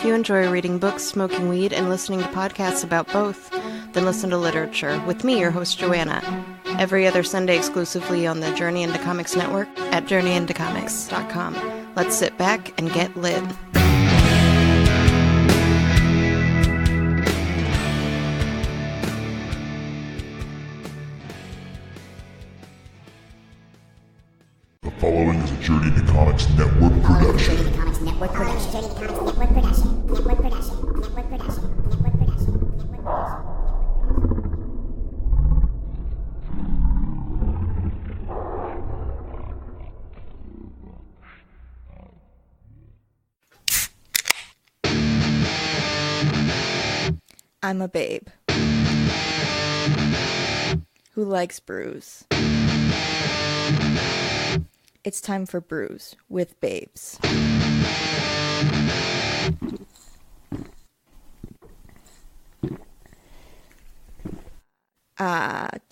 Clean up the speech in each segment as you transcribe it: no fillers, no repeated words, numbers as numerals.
If you enjoy reading books, smoking weed, and listening to podcasts about both, then listen to Literature with me, your host, Joanna, every other Sunday exclusively on the Journey into Comics network at journeyintocomics.com. Let's sit back and get lit. The following is a Journey to Comics Network production. I'm a babe who likes brews. It's time for Brews with Babes.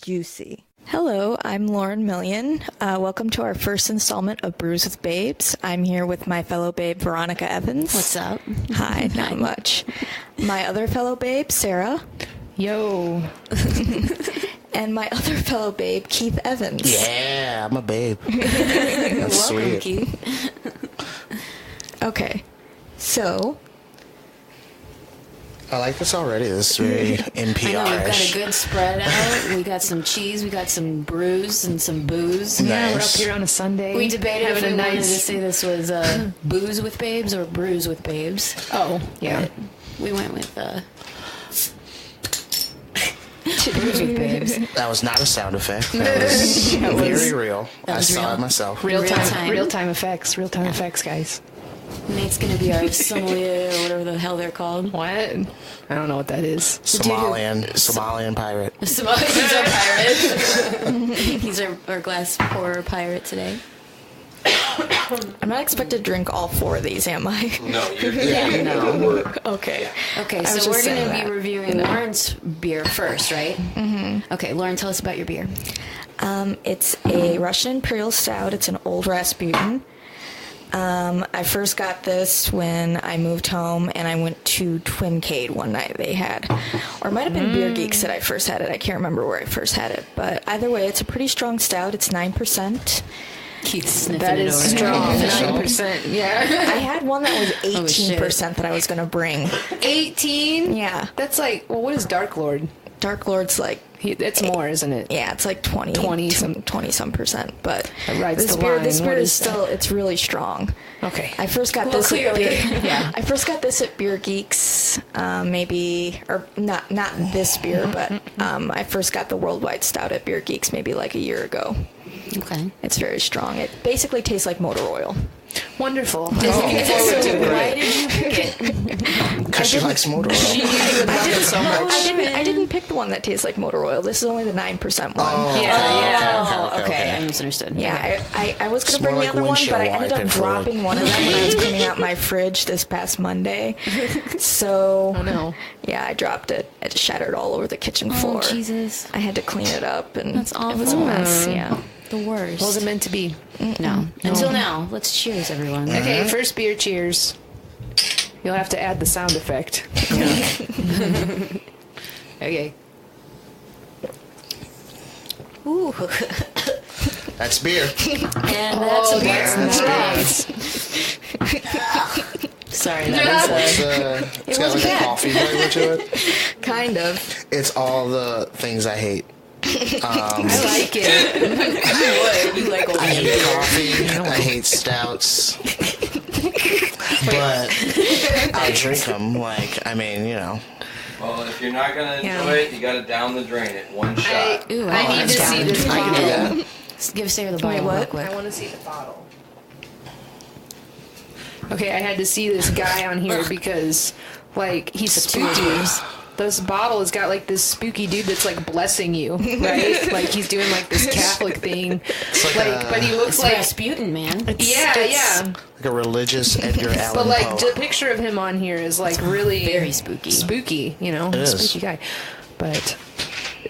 Juicy. Hello, I'm Lauren Million. Welcome to our first installment of Brews with Babes. I'm here with my fellow babe, Veronica Evans. What's up? Hi, not much. My other fellow babe, Sara. Yo. And my other fellow babe, Keith Evans. Yeah, I'm a babe. That's Welcome, sweet. Keith. Okay, so I like this already. This is very NPR-ish. I know, we've got a good spread out. We got some cheese, we got some brews and some booze. Yeah, we're up Nice. here on a Sunday. We debated if having we a wanted to nice... say this was booze with babes or brews with babes. Oh, yeah. But we went with brews with babes. That was not a sound effect. That was very real. I was saw real. it myself. Real time time. Real time effects, guys. Nate's gonna be our sommelier or whatever the hell they're called. What? I don't know what that is. Somalian pirate. He's our pirate. He's our glass pourer pirate today. I'm not expected to drink all four of these, am I? No, you're No. Okay. Okay, I was so just we're saying gonna that. be reviewing Lauren's beer first, right? Mm-hmm. Okay, Lauren, tell us about your beer. It's a Russian Imperial Stout. It's an old Rasputin. I first got this when I moved home and I went to Twincade one night they had. Or it might have been Beer Geeks that I first had it. I can't remember where I first had it. But either way, it's a pretty strong stout. It's 9%. Keith's sniffing That it is over. strong. Official. 9%. Yeah. I had one that was Oh, shit. 18% that I was going to bring. 18? Yeah. That's like, well, what is Dark Lord? Dark Lord's like, It's more, isn't it? yeah, it's like 20 some percent. But That rides this the beer, line. this beer What is is that? still, it's really strong. Okay. I first got Well, this clearly. I first got this at Beer Geeks, maybe, or not this beer, but I first got the Worldwide Stout at Beer Geeks maybe like a year ago. Okay. It's very strong. It basically tastes like motor oil. Wonderful. So why did you pick it? Because she likes motor oil. I didn't pick the one that tastes like motor oil. This is only the 9% one. Oh, okay. I misunderstood. Yeah, I was going It's to bring more the like other one, but I windshield ended up wiping fluid. dropping one of them when I was cleaning out my fridge this past Monday. So, Oh, no. yeah, I dropped it. It shattered all over the kitchen floor. Oh, Jesus. I had to clean it up, and That's it was a awful. mess, yeah. The worst. Wasn't meant to be. No. Until now. Let's cheers, everyone. Okay, first beer, cheers. You'll have to add the sound effect. Okay. Ooh. That's beer. And that's a beer. That's Sorry, that was It's got like a coffee flavor to it. Kind of. It's all the things I hate. I like it. you like old I hate coffee. I hate stouts. But I drink them. Like, I mean, you know. Well, if you're not gonna enjoy Yeah. it, you gotta down the drain it one shot. Ooh, I need to that's see down. this I can do bottle. that. Give Sarah the bottle what? real quick. I want to see the bottle. Okay, I had to see this guy on here because, like, he's spooky. This bottle has got, like, this spooky dude that's, like, blessing you, right? Like, he's doing, like, this Catholic thing. like but he looks It's like... Rasputin, man. Yeah. Like a religious Edgar Allan But, like, Poe. the picture of him on here is, like, really... Very spooky. Spooky, you know? It is. Spooky guy. But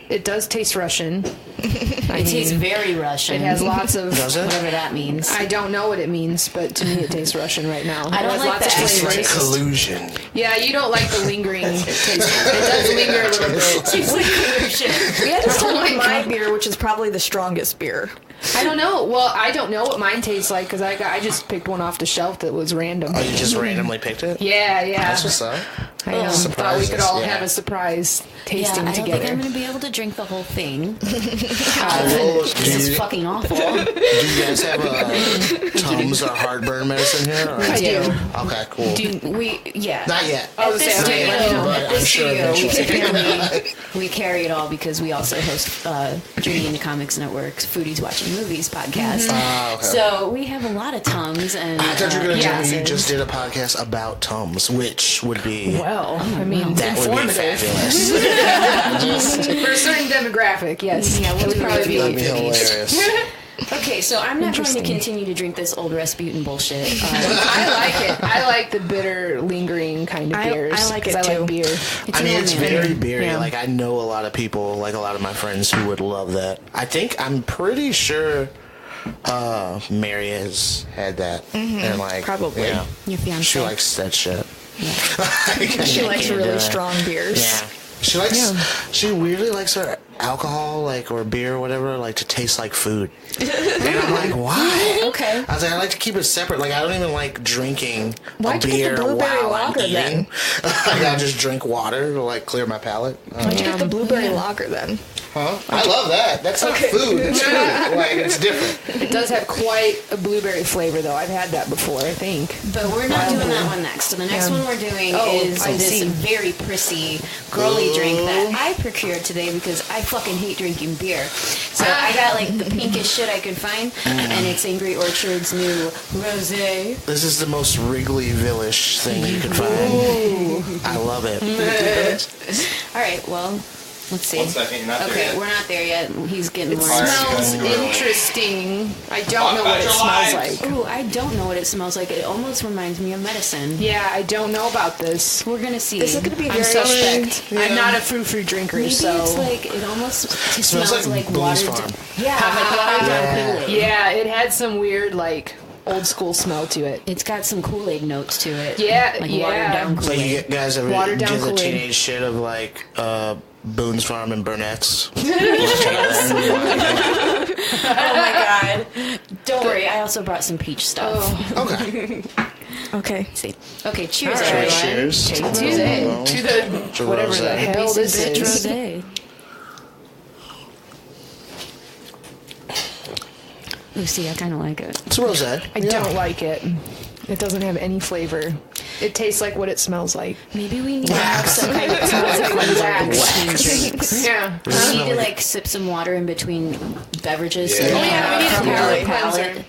It does taste Russian. It tastes very Russian. It has lots of Does it? whatever that means. I don't know what it means, but to me it tastes Russian right now. I don't it has like lots the of It's like flavors. collusion. Yeah, you don't like the lingering taste. It does linger a little bit. We had to start with my my God. beer, which is probably the strongest beer. I don't know. Well, I don't know what mine tastes like because I just picked one off the shelf that was random. Oh, you just randomly picked it? Yeah. That's what's up. I thought we could all Surprises, have yeah. a surprise Yeah, tasting I don't together. think I'm going to be able to drink the whole thing. Well, This is fucking awful. Do you guys have Tums or heartburn medicine here? Or? I do. Okay, cool. Yeah. Not yet. I was This saying, studio, but I'm this sure studio, eventually. we carry it all because we also host Journey into Comics Network's Foodies Watching Movies podcast. Ah, okay. So we have a lot of Tums and I thought you were going to tell me you gases. just did a podcast about Tums, which would be... Well, I mean, that would be informative. fabulous. For a certain demographic, yes. Yeah, That would probably be That'd be hilarious. Okay, so I'm not going to continue to drink this old Rasputin bullshit. I like it. I like the bitter, lingering kind of I beers. like 'cause it, I too. like beer. I mean, it's very beery. Yeah. Like, I know a lot of people, like a lot of my friends who would love that. I'm pretty sure Mary has had that. And, like, Probably. Yeah. Your fiance. She likes that shit. She likes really strong beers. Yeah. She likes. She weirdly likes her alcohol, like or beer, or whatever, like to taste like food. And I'm like, why? Okay. I was like, I like to keep it separate. Like, I don't even like drinking Why'd a you get the beer blueberry while lager, I'm then? eating. Like, I just drink water to like clear my palate. Why'd you get the blueberry lager then? Huh? I love that. That's not food. It's food. Like, it's different. It does have quite a blueberry flavor, though. I've had that before, I think. But we're not doing that one next. So the next one we're doing is I this see. very prissy, girly drink that I procured today because I fucking hate drinking beer. So I got like the pinkest shit I could find, and it's Angry Orchard's new rosé. This is the most Wrigleyville-ish thing you can find. I love it. All right, well, let's see. 1 second, you're not there Okay, yet. we're not there yet. He's getting more. Smells Alright. interesting. I don't know what it Your smells lives. like. Ooh, I don't know what it smells like. It almost reminds me of medicine. Yeah, I don't know about this. We're gonna see. This is going to be I'm very suspect. I'm not a frou-frou drinker, Maybe so... it's like it almost Smells smells like like Boone's watered Farm. Yeah, like watered down Kool-Aid. Yeah, it had some weird, like, old-school smell to it. It's got some Kool-Aid notes to it. Yeah, like yeah. watered down So Kool-Aid. you guys ever Watered down do the Kool-Aid. teenage shit of like Boone's Farm and Burnett's? Oh my god! Don't worry, I also brought some peach stuff. Okay. Okay. See. Okay, cheers, All right. everyone. Cheers. To the whatever the rosé. hell this Bitch is. rosé. Lucy, I kind of like it. It's a rosé. I don't like it. It doesn't have any flavor. It tastes like what it smells like. Maybe we need to have some kind of palate cleanser between drinks. Yeah. We need to like sip some water in between beverages. Yeah. So Oh, we yeah, we need a have palate palate. cleanser.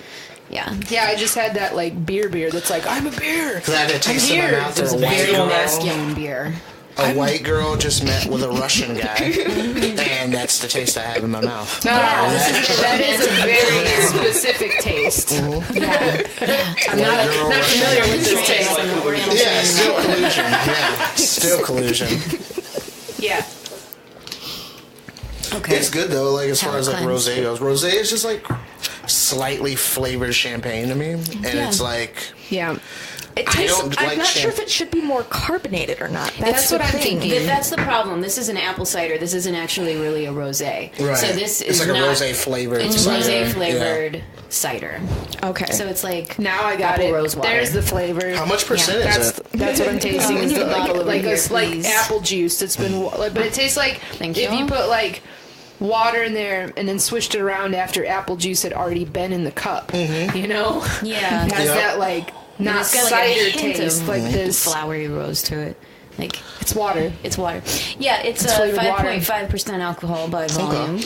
Yeah. Yeah, I just had that, like, beer that's like, I'm a beer. Because I had a taste in my here. mouth It was of a a white very girl. masculine beer. A white girl just met with a Russian guy, and that's the taste I have in my mouth. That is a very specific taste. I'm not familiar with this taste. Yeah, still collusion. Yeah, still collusion. Yeah. Okay. It's good though. Like as far as like Palate rosé goes, rosé is just like slightly flavored champagne to me, and it's like Yeah. It I tastes, don't I'm like not sure if champ- it should be more carbonated or not. That's the what I'm thing. thinking. That's the problem. This is an apple cider. This isn't actually really a rosé. right. So this it's is like not. a rosé flavored. It's cider. rosé flavored cider. Okay. So it's like Now I got apple it. rose water. There's the flavor. How much percent is it? That's what I'm tasting. we Is need the, a bottle over like here, like please. apple juice that's been, but it tastes like Thank if you. you put like water in there and then switched it around after apple juice had already been in the cup. You know, Yeah. it has Yep. that like not It's got like a cider hint taste of like this. flowery rose to it. Like It's water. it's water. Yeah, it's flavored water. 5.5% alcohol by volume.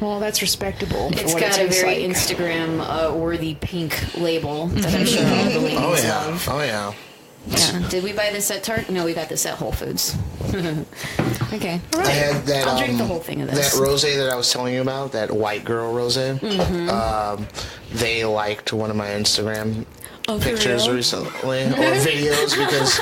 Well, that's respectable. For It's what got it a tastes very like. Instagram worthy pink label that I'm sure all the ladies Oh yeah. love. Oh yeah. Yeah. Did we buy this at Target? No, we got this at Whole Foods. Okay. I had that. I'll drink the whole thing of That this. rosé that I was telling you about, that white girl rosé. They liked one of my Instagram Oh, for pictures real? recently or videos because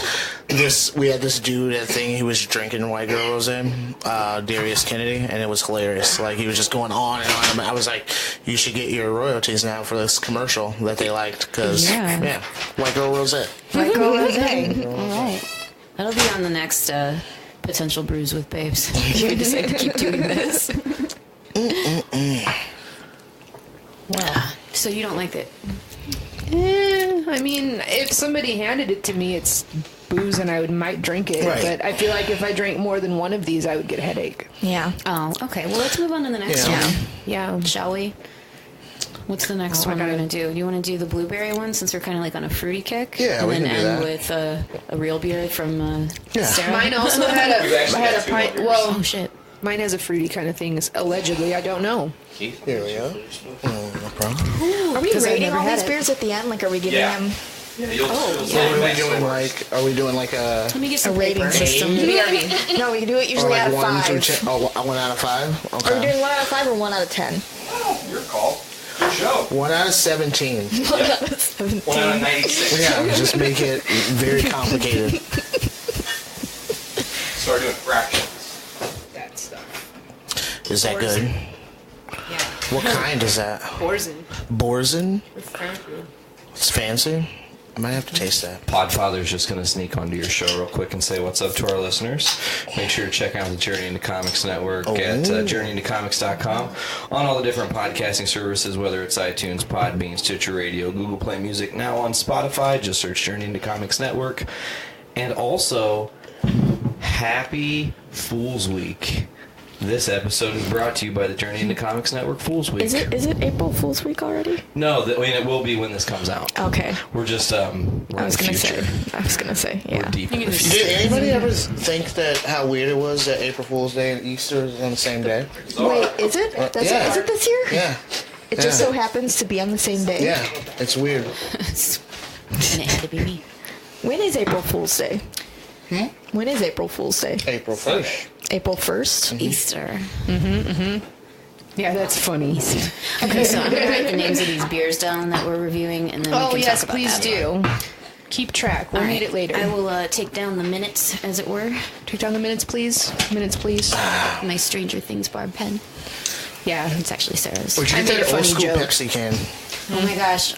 we had this dude at the thing. He was drinking White Girl Rosé, Darius Kennedy, and it was hilarious. Like he was just going on and on. I was like, you should get your royalties now for this commercial that they liked because White Girl Rosé. White Girl Rosé. All right. That'll be on the next potential Brews with Babes. If we decide to keep doing this. Wow. So you don't like it? I mean, if somebody handed it to me, it's booze and I might drink it. Right. But I feel like if I drank more than one of these, I would get a headache. Yeah. Oh, okay. Well, let's move on to the next one. Yeah. Shall we? What's the next one we're going to do? Do you want to do the blueberry one since we're kind of like on a fruity kick? Yeah, we and then can do end that. with a real beer from Sara? Mine also had a pint. Well, Oh, shit. mine has a fruity kind of thing. Allegedly, I don't know. Keith? Here we go. No problem. Are we 'Cause I've rating never all had these it. beers at the end? Like, are we giving them Yeah, you'll What say are we next doing? one. Are we doing like a Let me get a some rating paper. system? No, we do it or usually like out of 1 through 5. 10? Oh, 1 out of 5. Are we Okay. doing 1 out of 5 or 1 out of 10? Your call. Your show. 1 out of 17. 1 out of 17. 1 out of 96. Yeah, just make it very complicated. Start doing fractions. That stuff. Is that good? Yeah. What kind is that? Borzen. Borzen? It's fancy. It's fancy. I might have to taste that. Podfather's just going to sneak onto your show real quick and say what's up to our listeners. Make sure to check out the Journey into Comics Network at journeyintocomics.com on all the different podcasting services, whether it's iTunes, Podbean, Stitcher Radio, Google Play Music, now on Spotify. Just search Journey into Comics Network. And also, Happy Fool's Week. This episode is brought to you by the Journey into Comics Network Fool's Week. Is it April Fool's Week already? No, I mean, it will be when this comes out. Okay. We're just, we're in I was the gonna future. say, We're yeah. deep in the future. Did anybody ever think that how weird it was that April Fool's Day and Easter is on the same day? Wait, is it? yeah. Is it this year? Yeah. It just so happens to be on the same day. Yeah, it's weird. And it had to be me. When is April Fool's Day? When is April Fool's Day? April 1st. April 1st? Easter. Yeah, that's funny. Okay, so I'm going to write the names of these beers down that we're reviewing, and then we Oh, can yes, talk about please that. do. Keep track. We'll All need right. it later. I will take down the minutes, as it were. Take down the minutes, please. Minutes, please. My Stranger Things Barb pen. Yeah. It's actually Sarah's. Would you I get made a that old funny school joke. Pepsi can? Oh my gosh.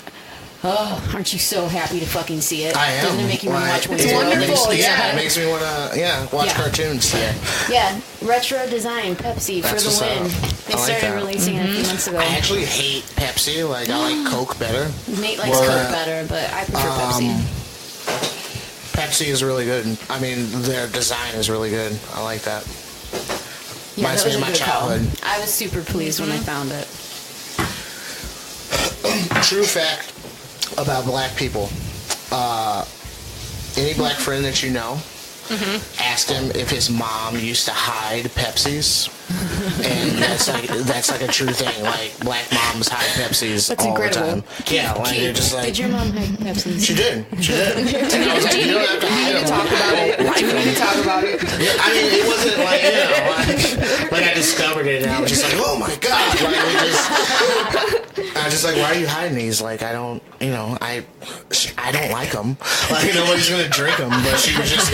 Oh, aren't you so happy to fucking see it? I am. Doesn't it make you want to watch one? It's It wonderful, makes, yeah. It makes me want to, watch Yeah. cartoons. Yeah. Yeah, retro design, Pepsi That's for the what's win. up. They I like started that. releasing it a few months ago. I actually hate Pepsi. Like, I like Coke better. Nate likes Well, Coke better, but I prefer Pepsi. Pepsi is really good. I mean, their design is really good. I like that. Yeah, Reminds that me was of a my good call. childhood. I was super pleased when I found it. True fact about black people. Any black friend that you know, ask him if his mom used to hide Pepsis, and that's like a true thing. Like, black moms hide Pepsis That's all incredible. the time. Yeah, like they're just like Did your mom have Pepsi? she did. And I was like, you don't have to hide them. Talk about it. We need to talk about it. I mean, it wasn't like, like I discovered it and I was just like, oh my god. Like, I was just like, why are you hiding these? Like, I don't, I don't like them. Like, nobody's gonna drink them. But she was just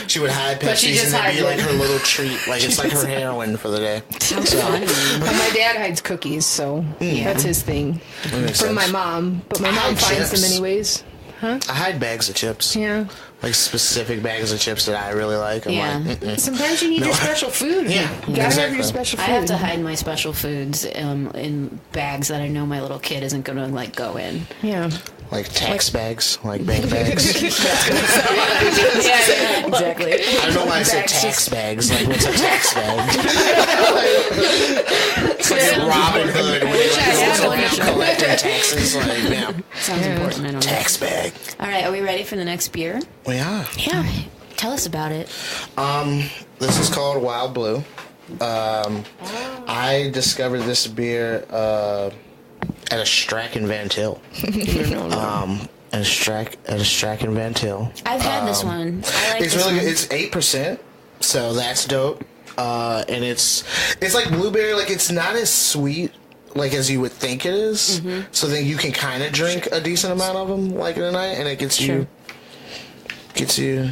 she would hide But she Pepsis just and it'd be hides like it. her little treat. Like, it's like her heroin for the day. But my dad hides cookies, so that's his thing. makes From sense. my mom. But my I mom hide finds chips. them anyways. I hide bags of chips. Yeah. Like, specific bags of chips that I really like. I'm Yeah. like, mm-mm. Sometimes you need your special food. Yeah, You gotta have exactly. your special I food. have to hide my special foods in bags that I know my little kid isn't going to like go in. Yeah. Like tax bags, like bank bags. Yeah, exactly. I don't know why I said tax bags. Like, what's a tax bag? It's like a Robin Hood when he's collecting taxes. Like, yeah, Sounds important. I don't know. tax bag. All right, are we ready for the next beer? We are. Yeah. Tell us about it. This is called Wild Blue. I discovered this beer at a Strachan Van Til. At a Strachan Van Til. I've had this one. I like It's this really one. good. It's 8%, so that's dope. And it's like blueberry. Like, it's not as sweet like as you would think it is. So then you can kind of drink a decent amount of them like in a night, and it gets you gets you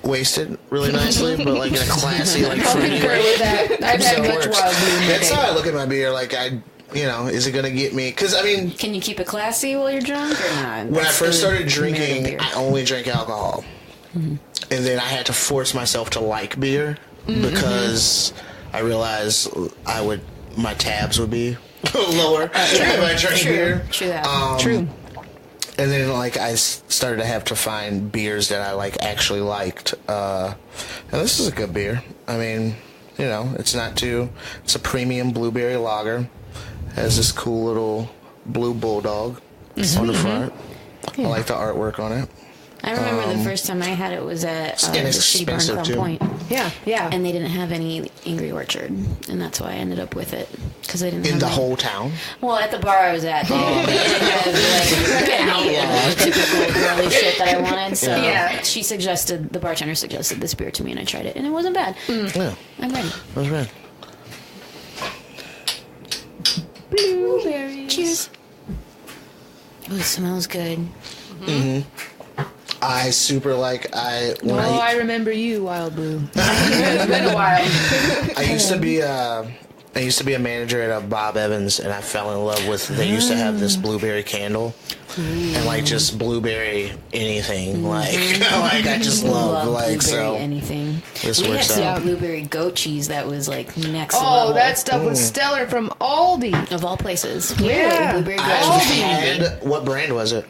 wasted really nicely, but like in a classy, like I'll fruity concur way. with that. I've So had it much works. Wild Blue in my That's day. how I look at my beer. Like is it gonna get me? Because I mean, Can you keep it classy while you're drunk or not? when I That's first the started merit of drinking, beer. I only drank alcohol, and then I had to force myself to like beer because I realized my tabs would be lower if I drank beer. True that. True. And then, like, I started to have to find beers that I, like, actually liked. And this is a good beer. I mean, it's a premium blueberry lager. Has this cool little blue bulldog on the front. I like the artwork on it. I remember the first time I had it was at the City Bar in inexpensive, Crown too. Point. Yeah. And they didn't have any Angry Orchard, and that's why I ended up with it because they didn't In have the any. whole town. Well, at the bar I was at, they didn't have any typical girly shit that I wanted. So Yeah. the bartender suggested this beer to me, and I tried it, and it wasn't bad. Yeah, I'm ready. that's right. Blueberries. Cheers. Oh, it smells good. I super like, I remember you, Wild Blue. It's been a while. I used to be a manager at a Bob Evans, and I fell in love with. They used to have this blueberry candle, and like just blueberry anything. Like I just love blueberry so. anything. This We had works some out. blueberry goat cheese that was like next Oh, level. that stuff was stellar from Aldi. Of all places. Yeah. Blueberry goat I cheese. had what brand was it?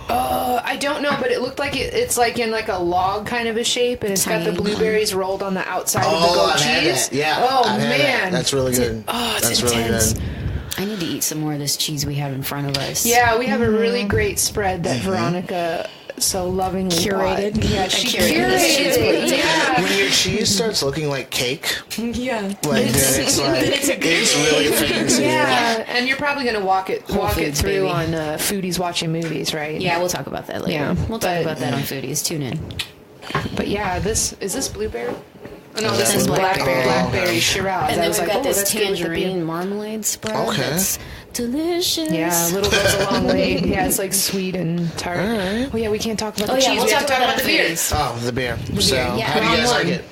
I don't know, but it looked like it's like in like a log kind of a shape, and it's got the Tiny. blueberries rolled on the outside of the goat I've had cheese. that. Yeah. Oh I've had man. that. That's really good. it's That's intense. really good. I need to eat some more of this cheese we have in front of us. Yeah, we have a really great spread that Veronica so lovingly Curated. bought. Yeah, she curated this cheese curated plate. it. Yeah. When your cheese starts looking like cake, Yeah. like then it's like it's really fancy. Yeah, and you're probably gonna walk it Foods, through baby. on Foodies Watching Movies, right? Yeah, we'll talk about that later. Yeah, we'll talk but- about that on Foodies. Tune in. But yeah, is this blueberry? Oh, no, This this is is blackberry. blackberry. Blackberry Shiraz. And I then was we've like, got this that's good with the beer. tangerine marmalade spread. Okay. That's delicious. Yeah, a little goes a long way. Yeah, it's like sweet and tart. All right. Oh yeah, we can't talk about Oh the yeah, cheese. we'll we talk have to talk about that the beer. Foodies. Oh, the beer. So, Yeah, how do you guys wrong like one. it?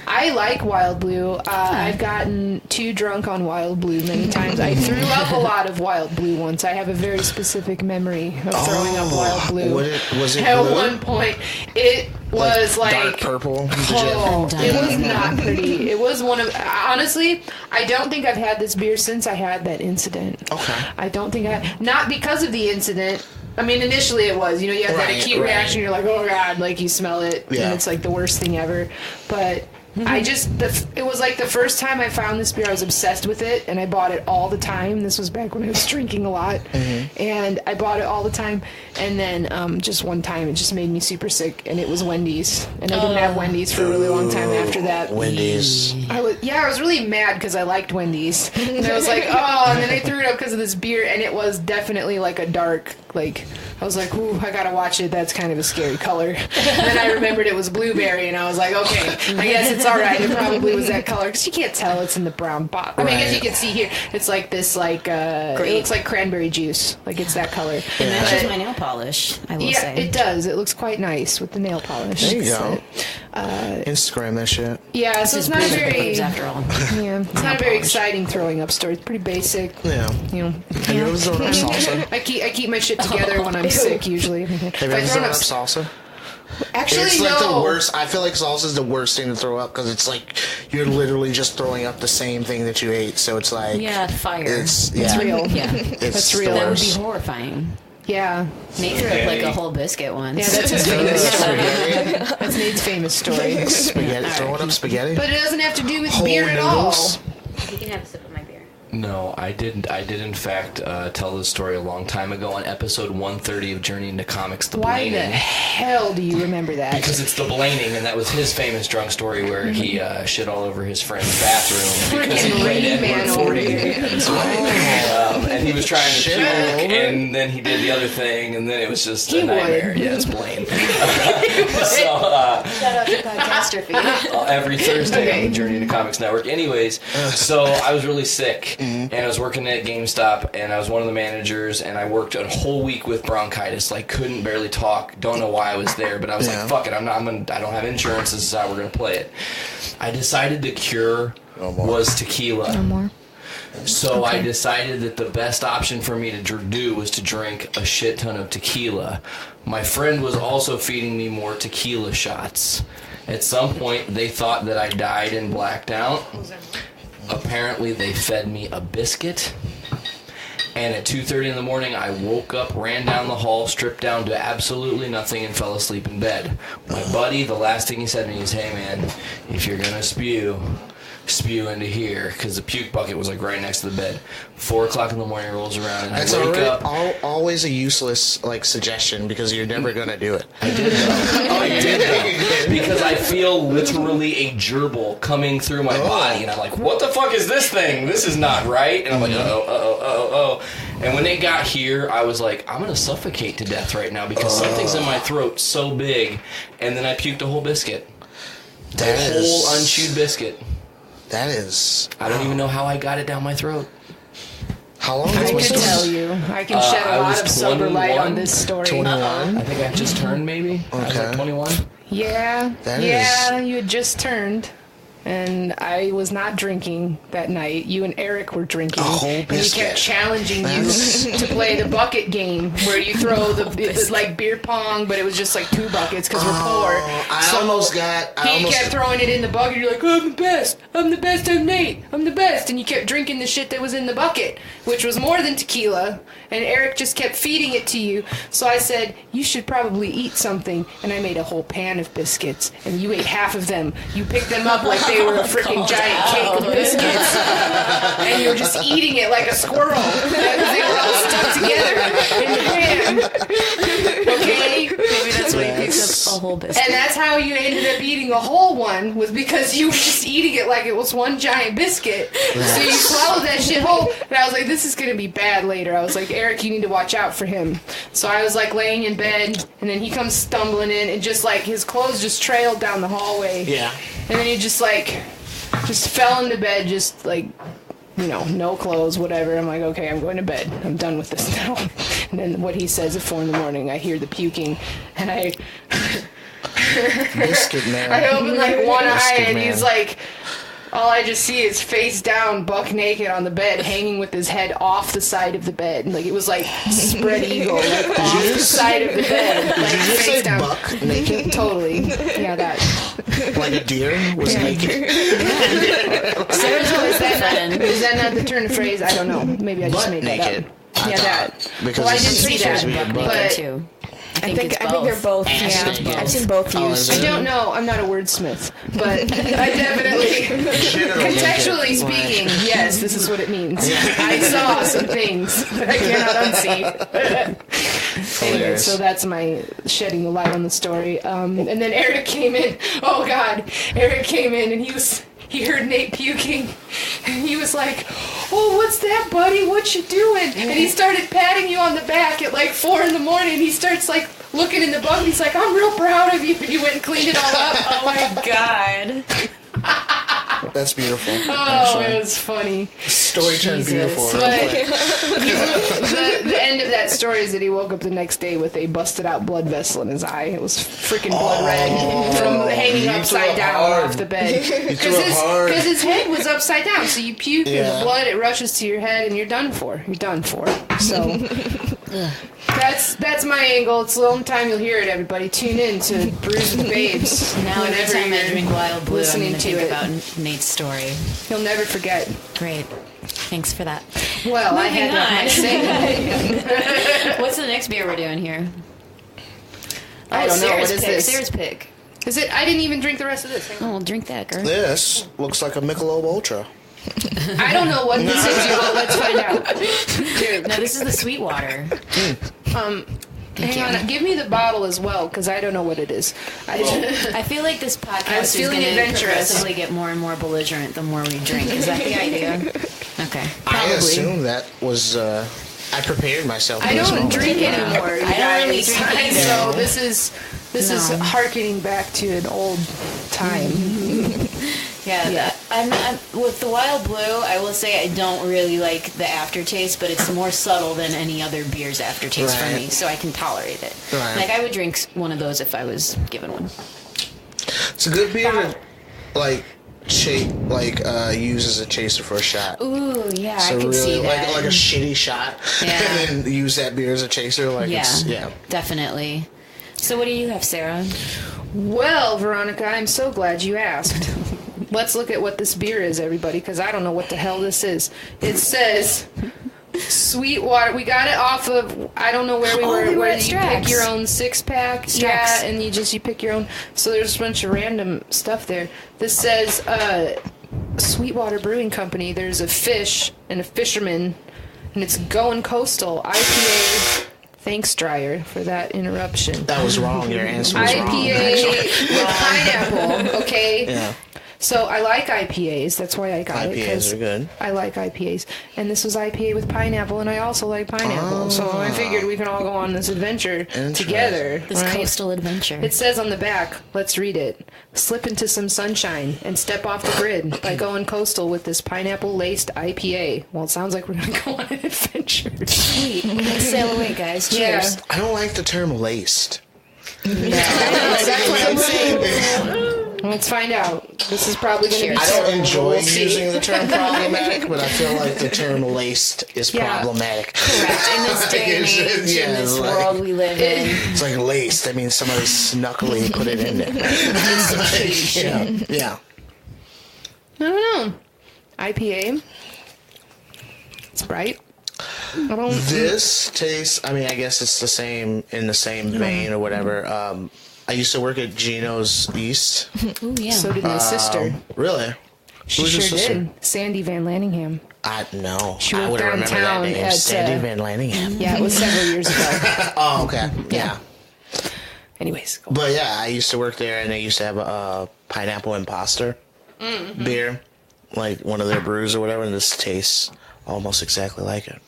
I like Wild Blue. I've gotten too drunk on Wild Blue many times. I threw up a lot of Wild Blue once. I have a very specific memory of throwing up Wild Blue. Was it At blue? one point, it was like dark purple. Did you- Oh, it was not pretty. It was one of, honestly, I don't think I've had this beer since I had that incident. Okay. I don't think not because of the incident. I mean, initially it was, you have that Right, acute right. reaction, you're like, oh God, like you smell it, Yeah. and it's like the worst thing ever. But I just, it was like the first time I found this beer, I was obsessed with it, and I bought it all the time. This was back when I was drinking a lot, and I bought it all the time. And then just one time, it just made me super sick, and it was Wendy's, and I didn't have Wendy's for a really long time after that. Wendy's. I was really mad because I liked Wendy's, and I was like, oh, and then I threw it up because of this beer, and it was definitely like a dark, like, I was like, ooh, I gotta watch it. That's kind of a scary color. And then I remembered it was blueberry, and I was like, okay, I guess it's all right. It probably was that color because you can't tell it's in the brown bottle. I mean, I guess you can see here. It's like this, like it looks like cranberry juice. Like it's that color. It matches my nail polish, I will Yeah, say. it does. It looks quite nice with the nail polish. There you go. Instagram that shit. Yeah, so it's not a Brews very, after all. yeah, it's not a very exciting throwing up story. It's pretty basic. Yeah. You know, Have you ever thrown up salsa? I keep my shit together when I'm sick. Usually, Have you If ever I thrown thrown up up, salsa? actually It's like no. the worst. I feel like salsa is the worst thing to throw up because it's like you're literally just throwing up the same thing that you ate. So it's like Yeah, fire. It's real. Yeah. It's That's the real. That would be worst. horrifying. Yeah, Nate threw up like a whole biscuit once. yeah, that's his famous story. Spaghetti. That's Nate's famous story. Spaghetti. Throwing up spaghetti. But it doesn't have to do with Whole beer at all. noodles. You can have a sip of my beer. No, I didn't. I did, in fact, tell this story a long time ago on episode 130 of Journey into Comics, The Why the Blaming. hell do you remember that? Because it's The Blaming, and that was his famous drunk story where he shit all over his friend's bathroom because he Freaking played Rain Edward Man over 40. here. And he was trying to Shit puke, all over? and then he did the other thing, and then it was just He a nightmare. would. Yeah, it's Blaine. So, Podcastrophe. Every Thursday on the Journey into Comics Network. Anyways, so I was really sick, and I was working at GameStop, and I was one of the managers, and I worked a whole week with bronchitis. Like, couldn't barely talk. Don't know why I was there, but I was like, fuck it, I don't have insurance. This is how we're gonna play it. I decided the cure was tequila. No more. So I decided that the best option for me to do was to drink a shit ton of tequila. My friend was also feeding me more tequila shots. At some point, they thought that I died and blacked out. Apparently, they fed me a biscuit. And at 2:30 in the morning, I woke up, ran down the hall, stripped down to absolutely nothing, and fell asleep in bed. My buddy, the last thing he said to me is, "Hey man, if you're gonna spew into here," because the puke bucket was like right next to the bed. 4 o'clock in the morning rolls around, and That's I wake up. always a useless suggestion because you're never gonna do it. I did though. I did though. Because I feel literally a gerbil coming through my body, and I'm like, "What the fuck is this thing? This is not right." And I'm like, "Uh-oh." And when it got here, I was like, "I'm gonna suffocate to death right now because something's in my throat so big." And then I puked a whole biscuit, a whole unchewed biscuit. That is. I don't even know how I got it down my throat. How long I was can this? tell you. I can shed I a was lot of sober light 21. on this story. 21. I think I just turned maybe. I was like 21. Yeah, That you had just turned, and I was not drinking that night. You and Eric were drinking, whole and he biscuit. kept challenging you to play the bucket game, where you throw it's like beer pong, but it was just like 2 buckets because we're poor. He kept throwing it in the bucket. You're like, "I'm the best. I'm Nate. I'm the best," and you kept drinking the shit that was in the bucket, which was more than tequila. And Eric just kept feeding it to you. So I said, "You should probably eat something." And I made a whole pan of biscuits, and you ate half of them. You picked them up like they were a freaking giant cake of biscuits, and you were just eating it like a squirrel because they were all stuck together in the pan. Okay? Maybe that's why he picks up a whole biscuit. And that's how you ended up eating a whole one, was because you were just eating it like it was one giant biscuit. So you swallowed that shit whole. And I was like, "This is going to be bad later." I was like, "Eric, you need to watch out for him." So I was like laying in bed, and then he comes stumbling in, and just like his clothes just trailed down the hallway. Yeah. And then he just fell into bed, just like, no clothes, whatever. I'm like, "Okay, I'm going to bed. I'm done with this now." And then what he says at 4 a.m, I hear the puking, and I Biscuit man. I open like one eye, Biscuit and man. he's like, all I just see is face down, buck naked on the bed, hanging with his head off the side of the bed. Like it was like spread eagle, like off the side of the bed, like Did you just face say down. buck naked? Totally. Yeah, that. Like a deer was naked? Is that not the turn of phrase? I don't know. Maybe I just Butt made naked. that up. Yeah, that. Because Well, I it's didn't see supposed that, to be a Buck butt. naked but too. I think it's they're both. Acid Yeah, both. I've seen both Oh, used. is I don't know. I'm not a wordsmith, but I definitely, contextually speaking, yes, this is what it means. I saw some things that I cannot unsee. Anyway, so that's my shedding the light on the story. And then Eric came in. Oh God, Eric came in, and he heard Nate puking, and he was like, "Oh, what's that, buddy? What you doing?" And he started patting you on the back at like 4 a.m. He starts like looking in the bucket. He's like, "I'm real proud of you." And you went and cleaned it all up. Oh my god. That's beautiful. Oh, it was funny. Story turned Jesus. beautiful. But real quick. the end of that story is that he woke up the next day with a busted out blood vessel in his eye. It was freaking blood red from hanging you upside threw it down hard. off the bed. You threw it hard. Because his head was upside down, so you puke and Yeah. the blood, it rushes to your head and you're done for. You're done for. So that's my angle. It's the only time you'll hear it, everybody. Tune in to Brews with the Babes. Now every whenever time I you're drink Wild Blue, I'm listening going to to think it. about Nate's story. You'll never forget. Great. Thanks for that. Well, I had to have my say. What's the next beer we're doing here? I don't know. Sarah's What is pick. this? Sarah's pick. Is it? I didn't even drink the rest of this. Hang on. Oh, well, drink that, girl. This looks like a Michelob Ultra. I don't know what this is, y'all. Let's find out. No, this is the Sweetwater. Hang on. Give me the bottle as well, because I don't know what it is. I feel like this I podcast was is feeling going to adventurous. progressively get more and more belligerent the more we drink. Is that the idea? Okay. I assume that was. I prepared myself. For I this don't moment. drink anymore. You I don't really guys. drink either. So this is This is harkening back to an old time. Yeah. I'm with the Wild Blue, I will say I don't really like the aftertaste, but it's more subtle than any other beer's aftertaste for me, so I can tolerate it. Right. Like, I would drink one of those if I was given one. It's a good beer to, like, use as a chaser for a shot. Ooh, yeah, So I can really, see that. like a shitty shot, Yeah. and then use that beer as a chaser. Like, Yeah, definitely. So what do you have, Sarah? Well, Veronica, I'm so glad you asked. Let's look at what this beer is, everybody, because I don't know what the hell this is. It says Sweetwater. We got it off of, I don't know where we were, where you pick your own 6-pack. Strax. Yeah, and you pick your own. So there's a bunch of random stuff there. This says Sweetwater Brewing Company. There's a fish and a fisherman, and it's Going Coastal IPA. Thanks, Dryer, for that interruption. That was wrong. Your answer was wrong. IPA with pineapple, okay? Yeah. So I like IPAs. That's why I got it. IPAs are good. I like IPAs. And this was IPA with pineapple, and I also like pineapple. So I figured we can all go on this adventure together. This coastal adventure. It says on the back, let's read it. Slip into some sunshine and step off the grid by going coastal with this pineapple-laced IPA. Well, it sounds like we're going to go on an adventure. Sweet. Let's sail away, guys. Cheers. Yeah. I don't like the term laced. That's what I'm saying. Let's find out. This is probably going to be I don't terrible. enjoy We'll see. using the term problematic, but I feel like the term laced is problematic. Correct. In this day and age, in this world we live in. It's like laced. I mean, somebody snuckily put it in there. Yeah. I don't know. IPA. It's bright. I don't. This tastes, I mean, I guess it's the same, in the same vein or whatever. I used to work at Gino's East. Ooh, yeah. So did my sister. Really? She Who's your sure sister? did. Sandy Van Lanningham. No. She I worked would remember that downtown name. at, Sandy Van Lanningham. Yeah, it was several years ago. Oh, okay. Yeah. Anyways. Go. But yeah, I used to work there, and they used to have a pineapple imposter beer, like one of their brews or whatever, and this tastes almost exactly like it.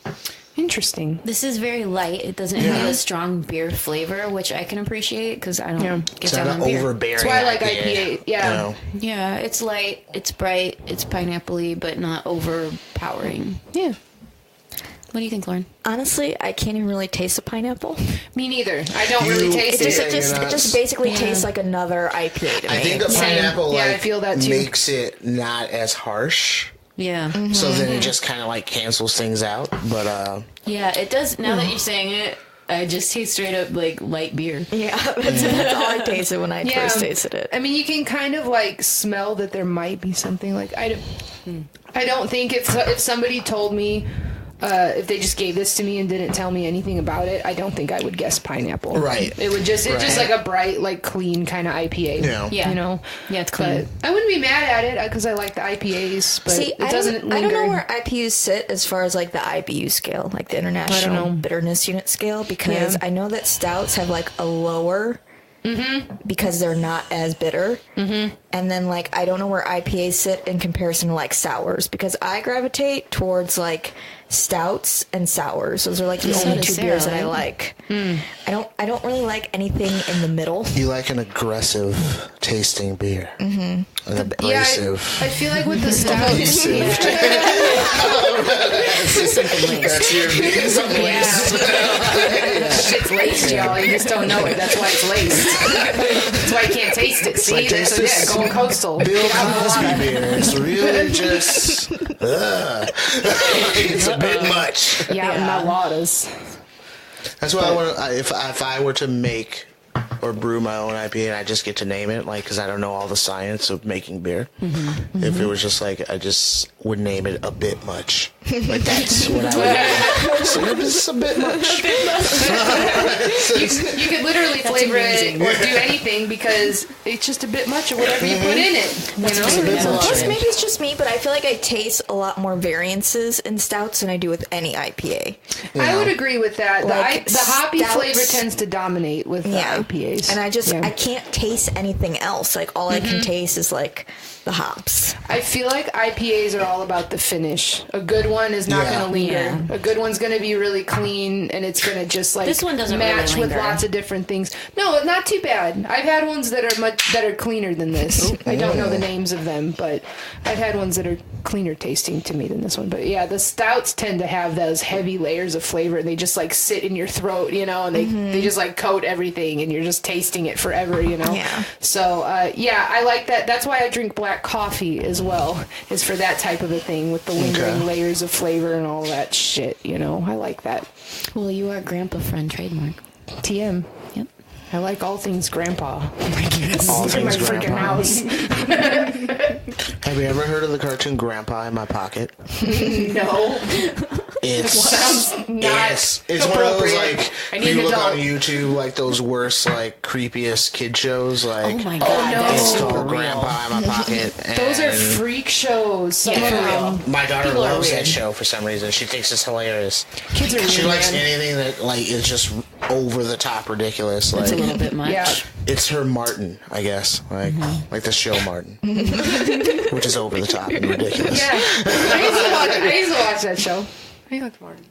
Interesting. This is very light. It doesn't have a strong beer flavor, which I can appreciate because I don't get It's down not on an beer. overbearing That's why I like IPA. IPA. Yeah. You know? Yeah, it's light, it's bright, it's pineapple-y, but not overpowering. Yeah. What do you think, Lauren? Honestly, I can't even really taste the pineapple. Me neither. I don't really taste It it. just basically tastes like another IPA to me. I think the pineapple Yeah, I feel that too. makes it not as harsh. Yeah. So then it just kind of like cancels things out. But Yeah, it does. Now that you're saying it, I just taste straight up like light beer. Yeah, that's all I tasted when I first tasted it. I mean, you can kind of like smell that there might be something like I don't think if somebody told me if they just gave this to me and didn't tell me anything about it, I don't think I would guess pineapple. Right. It would just it's just like a bright, like clean kind of IPA. Yeah. You know. Yeah, it's clean. But I wouldn't be mad at it because I like the IPAs, but See, it doesn't linger. I don't know where IPUs sit as far as like the IBU scale, like the International Bitterness Unit scale, because I know that stouts have like a lower because they're not as bitter. And then like I don't know where IPAs sit in comparison to like sours, because I gravitate towards like stouts and sours. Those are like the only two beers that I like. I don't really like anything in the middle. you like an aggressive tasting beer. An Yeah, abrasive. I feel like with the stouts, That's your beer. shit's laced, y'all. You just don't know it. That's why it's laced. That's why you can't taste it. See, like, taste so this. going coastal. Bill Cosby beer. It's really just. It's a bit much. Yeah, my waters. That's why I want to. If I were to make or brew my own IPA and I just get to name it, like, because I don't know all the science of making beer. If it was just like, I just would name it A Bit Much. Like, that's what I would name it. So this is a bit much. You could literally flavor it or do anything because it's just a bit much of whatever you put in it. You know? Plus, maybe it's just me, but I feel like I taste a lot more variances in stouts than I do with any IPA. I would agree with that. Like, The hoppy stouts- flavor tends to dominate with the IPAs. And I can't taste anything else. Like, all I can taste is like the hops. I feel like IPAs are all about the finish. A good one is not going to linger. Yeah. A good one's going to be really clean, and it's going to just like This one doesn't match really with linger. lots of different things. No, not too bad. I've had ones that are cleaner than this. I don't know the names of them, but I've had ones that are cleaner tasting to me than this one. But yeah, the stouts tend to have those heavy layers of flavor. They just like sit in your throat, you know, and they just like coat everything, and you're just tasting it forever, you know. Yeah. So yeah, I like that. That's why I drink black coffee as well, is for that type of a thing with the lingering layers of flavor and all that shit, you know. I like that. Well, you are Grandpa Friend trademark. TM. Yep. I like all things grandpa. All In my things freaking grandpa. house. Have you ever heard of the cartoon Grandpa in My Pocket? No. It's Sounds not it's one of those appropriate. like I need you an look adult. on YouTube like those worst like creepiest kid shows like Oh my god, no. that's it's super called real. Grandpa in My Pocket. Those are and freak shows. Some Yeah, of for them. real. my daughter People are loves weird. that show for some reason. She thinks it's hilarious. Kids are She weird, likes man. anything that like is just over the top ridiculous. That's a Like little bit much. Yeah. it's her Martin, I guess. Like like the show Martin, which is over the top and ridiculous. Yeah. I used to watch that show. I like Martin.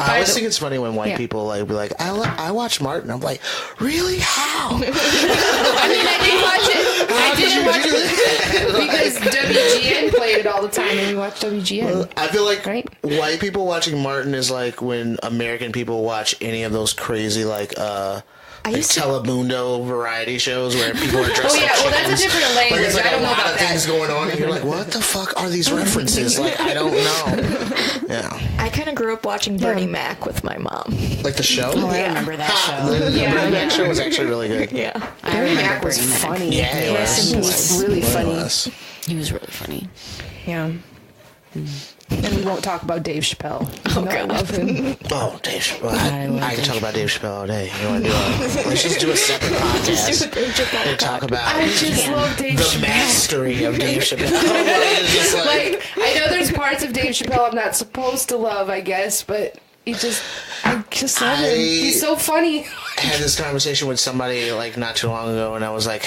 I always think it's funny when white Yeah. people like be like, I watch Martin. I'm like, really? How? I mean, I did watch it. I didn't watch it because WGN played it all the time, and we watched WGN. I feel like Right? white people watching Martin is like when American people watch any of those crazy like used to- Telemundo variety shows where people are dressed Oh, yeah, like well, that's a chickens. different Like, language. it's like I don't a know lot about of that. things going on, and you're like, what the fuck are these references? Like, I don't know. Yeah, I kind of grew up watching Bernie Mac with my mom. like the show. Oh, I remember that show. The Yeah. Bernie Mac show was actually really good. Yeah. I Bernie remember Mac was Bernie Mac. funny. Yeah, it was. He was really It funny. was. He was really funny. Yeah. And we won't talk about Dave Chappelle. Oh, I love him. Oh, Dave Chappelle. I love I can Dave talk about Dave Chappelle all day. You want to do it? Let's just do a separate podcast and talk about I just love Dave the Chappelle. mastery of Dave Chappelle. It's just Like, I know there's parts of Dave Chappelle I'm not supposed to love, I guess, but I just love him. He's so funny. I had this conversation with somebody like not too long ago, and I was like,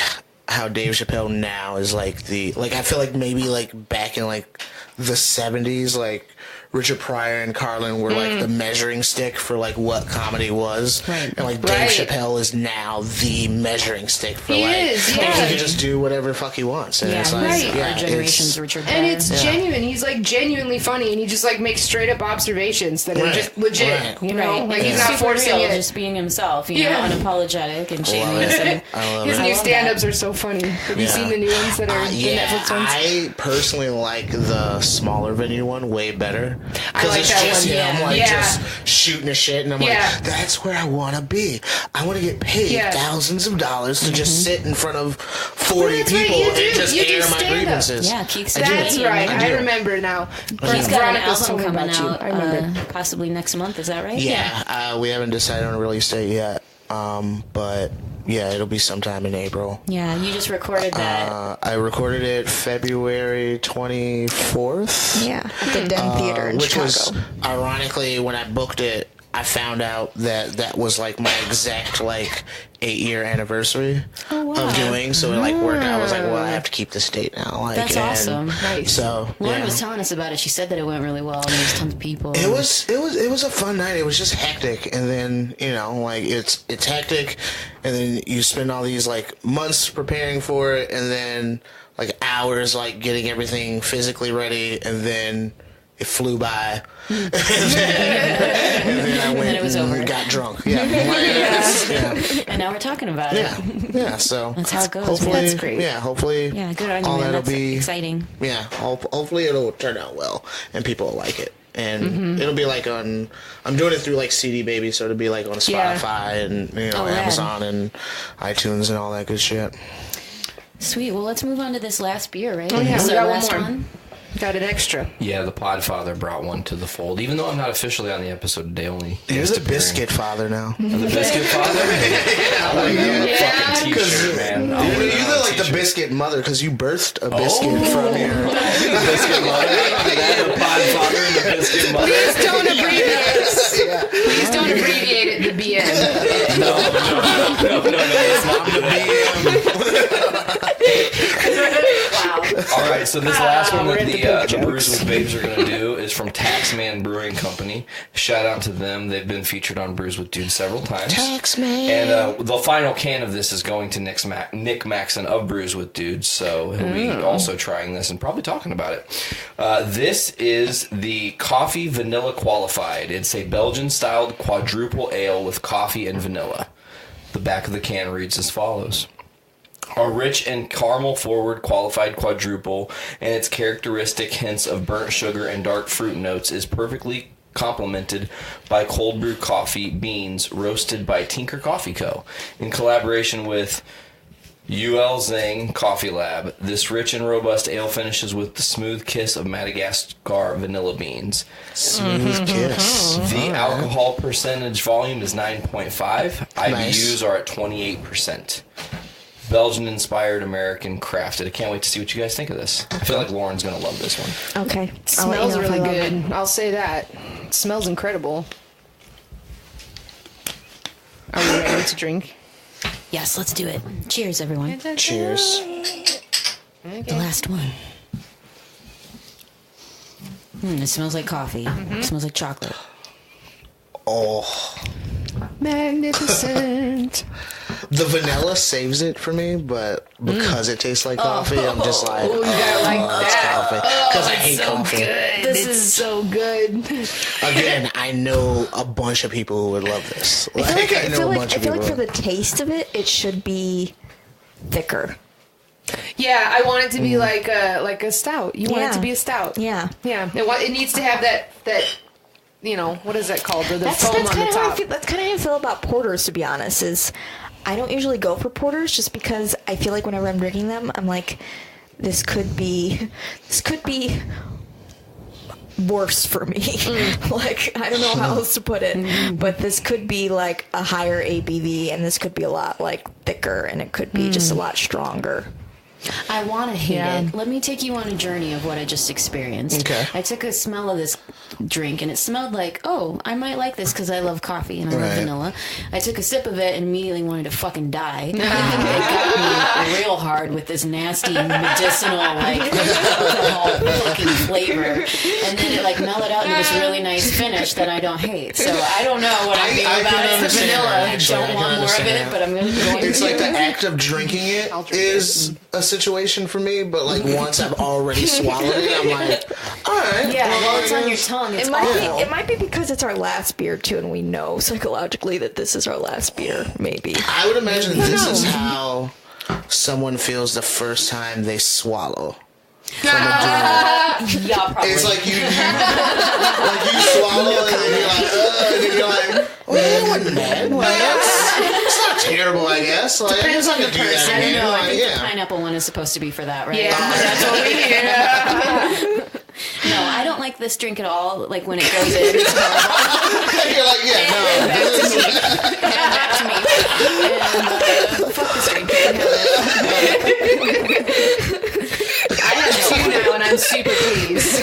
how Dave Chappelle now is like I feel like maybe like back in like the 70s, like Richard Pryor and Carlin were like the measuring stick for like what comedy was, Right. and like Dave Right. Chappelle is now the measuring stick for He like is, yeah. he can just do whatever the fuck he wants, and Yeah, it's like right. yeah, Our generation's it's, Richard And Pryor. it's genuine. He's like genuinely funny, and he just like makes straight up observations that are Right. just legit. Right. You know, Right. like And he's not super forcing real, it. just being himself, you Yeah. know, unapologetic and shameless. it. And I love His it. new love stand-ups are so funny. Have you Yeah. seen the new ones that are the Yeah, Netflix ones? I personally like the smaller venue one way better. I like it's that just one, him yeah. like Yeah. just shooting a shit, and I'm Yeah. like, that's where I want to be. I want to get paid Yeah. thousands of dollars to just sit in front of 40 That's right, people you and do. just You do air my stand-up. grievances. Yeah, Keith's I do. That's right. I I do. remember now. he's got an Veronica's album told me coming about you. out I remember. possibly next month. Is that right? Yeah, we haven't decided on a release date yet, but yeah, it'll be sometime in April. Yeah, you just recorded that. I recorded it February 24th. Yeah. At the Den Theater in which Chicago. was ironically when I booked it, I found out that was like my exact like 8-year anniversary of doing. So it like worked out. I was like, well, I have to keep this date now. Like, That's and awesome. Nice. So Lauren yeah. was telling us about it. She said that it went really well, and there's tons of people. It was a fun night. It was just hectic, and then like it's hectic, and then you spend all these like months preparing for it, and then like hours like getting everything physically ready, and then it flew by, and then I went then it was over. and got drunk. Yeah, yeah. And now we're talking about Yeah, it. yeah. So That's how it goes. Hopefully, man. That's great. Yeah, hopefully. Yeah, good on you, all man. that'll That's be exciting. Yeah, hopefully it'll turn out well and people will like it. And it'll be like I'm doing it through like CD Baby, so it'll be like on Spotify and Oh, rad. Amazon and iTunes and all that good shit. Sweet. Well, let's move on to this last beer, right? Oh, yeah, This we is our got one last more. one. Got an extra. Yeah, the Podfather brought one to the fold. Even though I'm not officially on the episode today, only You're guest the appearing. biscuit father now. The biscuit father. I want that fucking T-shirt, man. I want You're that like the t-shirt. biscuit mother because you birthed a biscuit from your. The biscuit mother. The Podfather and the biscuit mother. Please don't abbreviate it. Please don't abbreviate it to BN. No, it's not the BM. Wow. All right, So this last one we're that at the the poop Brews jokes. with Babes are going to do is from Taxman Brewing Company. Shout out to them. They've been featured on Brews with Dudes several times. Taxman. And the final can of this is going to Nick Maxon of Brews with Dudes, so he'll be also trying this and probably talking about it. This is the Coffee Vanilla Qualified. It's a Belgian-styled quadruple ale with coffee and vanilla. The back of the can reads as follows. A rich and caramel-forward qualified quadruple and its characteristic hints of burnt sugar and dark fruit notes is perfectly complemented by cold brew coffee beans roasted by Tinker Coffee Co. in collaboration with UL Zing Coffee Lab. This rich and robust ale finishes with the smooth kiss of Madagascar vanilla beans. Smooth kiss. The alcohol percentage volume is 9.5. IBUs are at 28%. Belgian-inspired, American-crafted. I can't wait to see what you guys think of this. I feel like Lauren's going to love this one. Okay. Smells really good. I'll say that. It smells incredible. Are we ready to drink? Yes, let's do it. Cheers, everyone. Cheers. The last one. It smells like coffee. It smells like chocolate. Oh. Magnificent. The vanilla saves it for me, but because it tastes like coffee, I'm just like, Oh, you gotta like that. coffee. Because I hate so coffee. good. This is so good. Again, I know a bunch of people who would love this. I feel like for people. the taste of it, it should be thicker. Yeah, I want it to be like a stout. You want it to be a stout. Yeah. Yeah. It needs to have that you know, what is that called? The foam on the top. That's kind of how I feel about porters, to be honest, is I don't usually go for porters just because I feel like whenever I'm drinking them, I'm like, this could be worse for me. Like, I don't know how else to put it, but this could be like a higher ABV, and this could be a lot like thicker, and it could be just a lot stronger. I want to hate Yeah. it. Let me take you on a journey of what I just experienced. Okay. I took a smell of this drink, and it smelled like, oh, I might like this because I love coffee and I love Right. vanilla. I took a sip of it and immediately wanted to fucking die. It got me real hard with this nasty medicinal, like, alcohol fucking flavor. And then it, like, mellowed out into this really nice finish that I don't hate. So I don't know what I feel I about can it. The understand vanilla, that, I actually. I don't can want more of understand it, that. but I'm going to It's like the act of drinking it I'll drink is a situation for me, but like once I've already swallowed it, I'm like, all right. Yeah, well, well, it's I on your guess- tongue. It's It might awful. be. It might be because it's our last beer too, and we know psychologically that this is our last beer. Maybe. I would imagine this is how someone feels the first time they swallow. Yeah, probably. It's like you swallow and you're like, well, that wasn't bad. Like, it's not terrible, I guess. Like, I guess I could do that I don't again. know. I Like, think the yeah. pineapple one is supposed to be for that, right? Yeah, that's what we hear. No, I don't like this drink at all. Like when it goes in, it's horrible. You're like, yeah, no. This is, Back to me. And fuck this drink. I have two now, and I'm super pleased.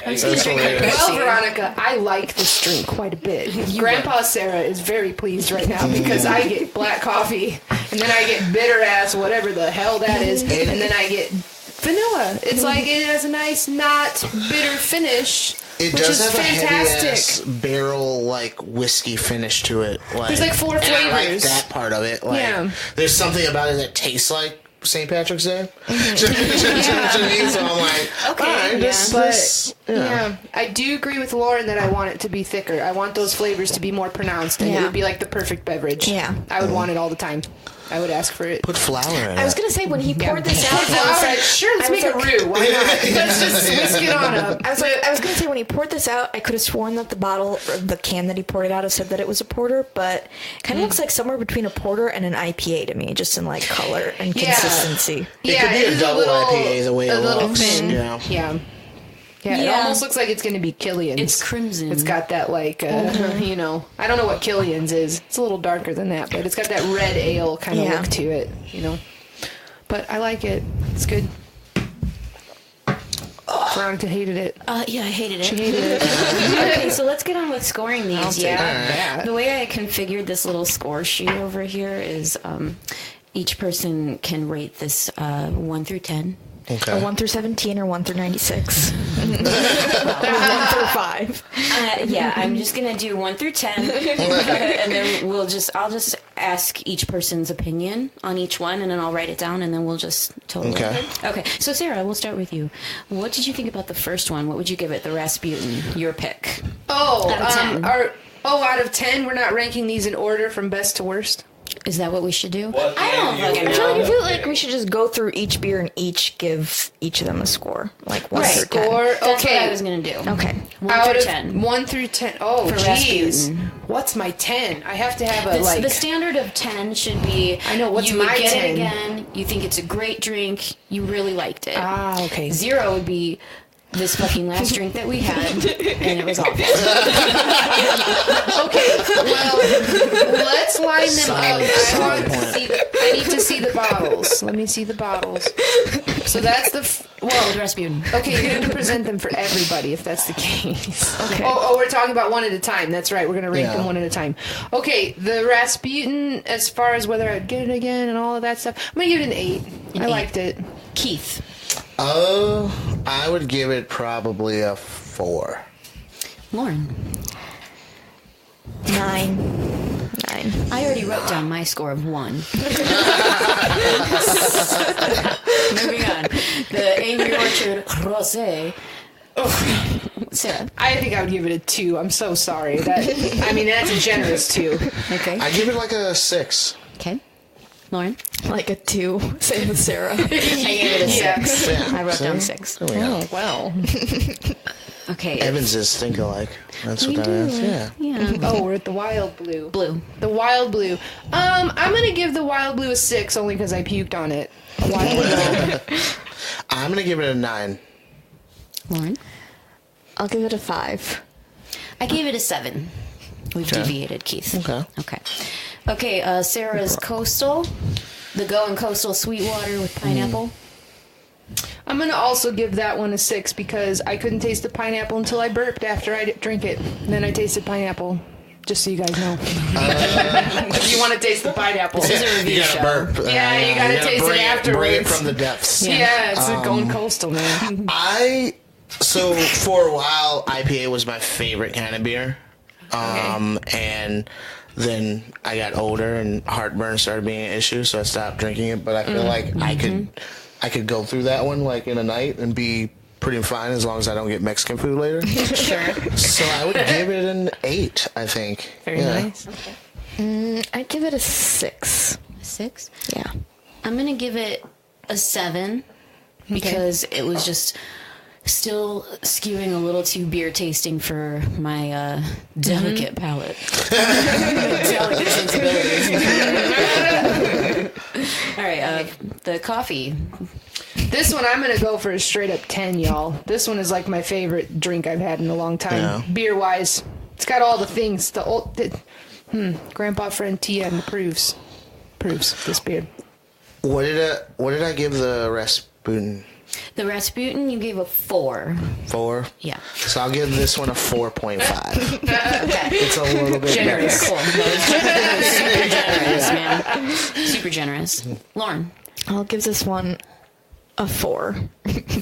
That's hilarious. Well, Veronica, I like this drink quite a bit. Grandpa Sarah is very pleased right now because I get black coffee, and then I get bitter ass whatever the hell that is, and then I get vanilla. It's like it has a nice, not bitter finish. It which does is have a fantastic. heavy-ass barrel, like, whiskey finish to it. There's like 4 and I like flavors. that part of it. Like, Yeah. There's something about it that tastes like St. Patrick's Day. To me, so I'm like, Okay, all right, yeah. this, Yeah, I do agree with Lauren that I want it to be thicker. I want those flavors to be more pronounced, and it Yeah. would be like the perfect beverage. Yeah. I would want it all the time. I would ask for it. Put flour in I was it. gonna say when he poured this All out, I was right, like, sure, let's I was make a like- roux. Why not? Let's just whisk it on up. I was gonna say when he poured this out, I could have sworn that the bottle, or the can that he poured it out of, said that it was a porter, but it kind of looks like somewhere between a porter and an IPA to me, just in like color and Yeah. consistency. It could be a is double IPA the way it a little looks. thin. Yeah. Yeah, it Yeah. almost looks like it's going to be Killian's. It's crimson. It's got that like, you know, I don't know what Killian's is. It's a little darker than that, but it's got that red ale kind of Yeah. look to it, you know. But I like it. It's good. Veronica hated it. Yeah, I hated She it. hated it. Okay, so let's get on with scoring these. I'll take Yeah, that. the way I configured this little score sheet over here is each person can rate this 1 through 10. Okay. Or 1 through 17 or 1 through 96. 1 through 5. Yeah, I'm just gonna do 1 through 10, and then I'll just ask each person's opinion on each one, and then I'll write it down, and then we'll just totally. Okay. So Sarah, we'll start with you. What did you think about the first one? What would you give it? The Rasputin, your pick. Oh, Out of 10. Out of 10, we're not ranking these in order from best to worst. Is that what we should do? What I don't game fucking you- I know. feel like we should just go through each beer and give each of them a score. Like 1 through 10. Score. That's what I Okay. was gonna do. Okay. 1 Out through of 10. 1 through 10. Oh, For jeez. Rasputin. What's my 10? I have to have The standard of 10 should be. I know, what's you my would get 10? it again. You think it's a great drink. You really liked it. okay. 0 would be this fucking last drink that we had, and it was awful. Okay, well, let's line them Solid, up. solid point. I need to see the bottles. Let me see the bottles. So that's the... Well, Rasputin. Okay, you have to present them for everybody if that's the case. Okay. Oh, we're talking about one at a time. That's right. We're going to rank Yeah. them one at a time. Okay, the Rasputin, as far as whether I'd get it again and all of that stuff, I'm going to give it an 8. I liked it. Keith. I would give it probably a 4. Lauren. 9. I already wrote down my score of 1. Moving on. The Angry Orchard Rosé. Sarah. I think I would give it a 2. I'm so sorry. That's a generous 2. Okay. I give it like a 6. Okay. Lauren. Like a 2. Same with Sarah. I gave it a 6. Yeah. I wrote down See? 6. There we go. Wow. Okay. Evans is think alike. That's We what that do. is. Yeah. Yeah. Oh, we're at the Wild Blue. Blue. The Wild Blue. I'm going to give the Wild Blue a 6 only because I puked on it a while ago. I'm gonna give it a 9. Lauren. I'll give it a 5. I gave it a 7. We've deviated, Keith. Okay. Okay, Sarah's Coastal. The Going Coastal Sweetwater with pineapple. I'm going to also give that one a 6 because I couldn't taste the pineapple until I burped after I drank it. And then I tasted pineapple. Just so you guys know. If you want to taste the pineapple. This is a review You gotta show. burp. Yeah, you gotta taste it bring afterwards. Bring it from the depths. Yeah, it's Going Coastal, man. So for a while, IPA was my favorite kind of beer. And then I got older and heartburn started being an issue, so I stopped drinking it. But I feel like I could go through that one like in a night and be pretty fine as long as I don't get Mexican food later. Sure. So I would give it an 8, I think. Very nice. I'd give it a 6. 6? Yeah. I'm going to give it a 7 because it was just still skewing a little too beer tasting for my delicate palate. Delicate sensibilities. All right, the coffee. This one, I'm going to go for a straight up 10, y'all. This one is like my favorite drink I've had in a long time. Yeah. Beer wise. It's got all the things. Grandpa friend Tia approves this beer. What did I give the Rasputin? The Rasputin, you gave a 4. 4? Yeah. So I'll give this one a 4.5. Okay. It's a little bit Generous. better. Cool. Super generous, man. Super generous. Lauren. I'll give this one a 4.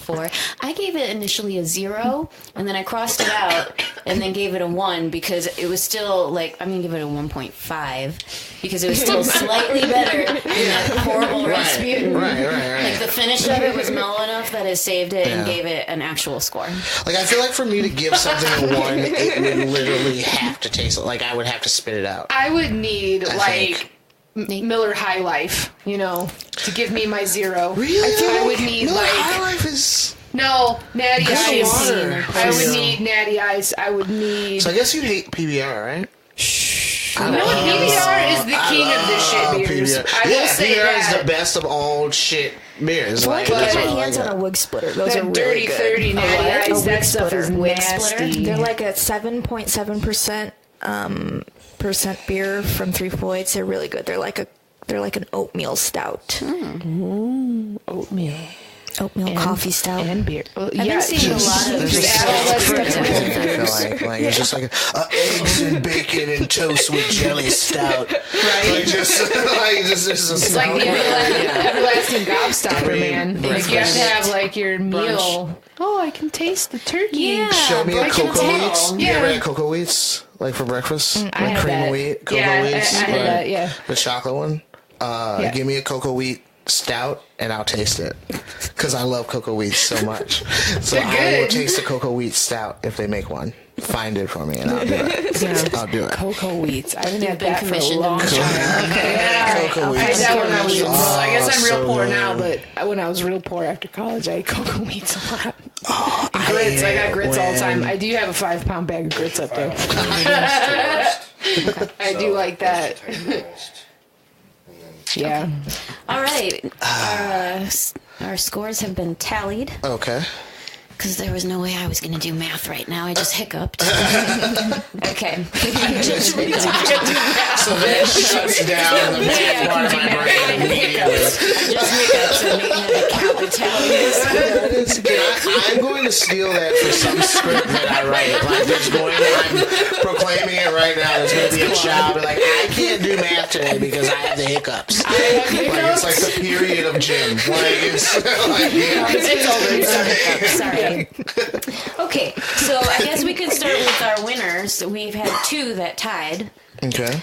4. I gave it initially a 0, and then I crossed it out, and then gave it a 1 because it was still like I'm gonna give it a 1.5 because it was still slightly better than that horrible Rasputin. Right. Like the finish of it was mellow enough that I saved it and Yeah. gave it an actual score. Like, I feel like for me to give something a 1, it would literally have to taste it. Like, I would have to spit it out. I would need, think. Miller High Life, to give me my 0. Really? I would need, Miller High Life is... No, Natty Good Ice. water. I would need Natty Ice. I would need... So I guess you'd hate PBR, right? No, PBR is the king of this shit beers. PBR. I will say PBR that. is the best of all shit beers. Like, Like, get that's my why I like hands on it. a wig splitter. Those are That really dirty good. 30 Natty Ice, A that wig stuff is splitter. Wig splitter? nasty. They're like a 7.7% percent beer from Three Floyds. They're really good. They're like an oatmeal stout. Oatmeal. Oatmeal coffee stout. And beer. Well, I've been seeing a lot of just add less I stuff. feel like it's just like eggs and bacon and toast with jelly stout. Right? Like just It's like the everlasting gobstopper, man. Like you have to have like your meal. Oh, I can taste the turkey. Yeah. show me a I can cocoa tell. wheats. You Yeah. ever had cocoa wheats like for breakfast? I Like had cream that. wheat, cocoa Yeah, wheats. I had that, yeah. The chocolate one. Yeah. Give me a cocoa wheat stout and I'll taste it because I love cocoa wheats so much. So They're I will good. taste a cocoa wheat stout if they make one. Find it for me and I'll do it. I'll do it. Cocoa wheats. I haven't had been that for a commissioned long in the time. Yeah, Cocoa I had wheats. that when I was. I guess I'm real so poor good. now, but when I was real poor after college, I ate cocoa wheats a lot. Oh, And grits. I got grits all the time. when- I do have a 5-pound bag of grits up there. I do like that. Yeah. All right. Our scores have been tallied Okay. because there was no way I was going to do math right now. I just hiccuped. Okay. So that shuts down the math part of my brain immediately. Just hiccuped, so maybe I had to count the tallies. I'm going to steal that for some script that I write. Like, I'm proclaiming it right now. There's going to be a job. Like, I can't do math today because I have the hiccups. Like, it's like the period of gym. Like, it's like, yeah. It's over. Sorry. Okay, so I guess we could start with our winners. We've had two that tied. Okay.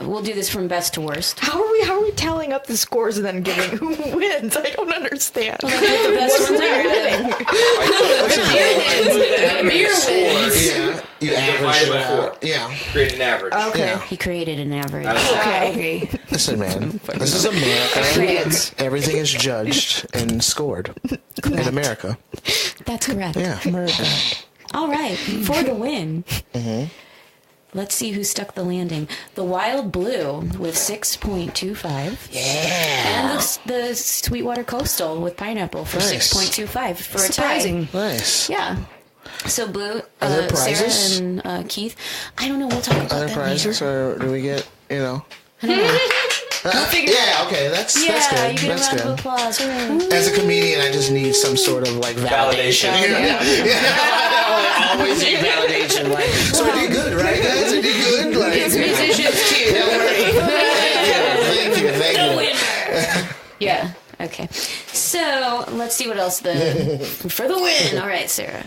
We'll do this from best to worst. How are we tallying up the scores and then giving who wins? I don't understand. The best ones are Beer wins. Yeah. You average Divided it by out. 4. Yeah. Create an average. Okay. Yeah. He created an average. Okay. Listen, man. This is America. Everything is judged and scored in America. That's correct. Yeah. All right, for the win. Let's see who stuck the landing. The Wild Blue with 6.25. Yeah. And the Sweetwater Coastal with Pineapple for Nice. 6.25 for a tie. Surprising. Nice. Yeah. So Blue, Are there prizes? Sarah and Keith. I don't know. We'll talk about Other that prizes, or do we get, you know? figure it Yeah, okay, that's Yeah, good. you get a That's round of good. applause. Hooray. As a comedian, I just need some sort of like validation. I always need validation. Like, so I did good, right, guys? I did good. Like, It's musicians too. Don't worry. thank you. Yeah. Okay. So let's see what else for the win. All right, Sarah.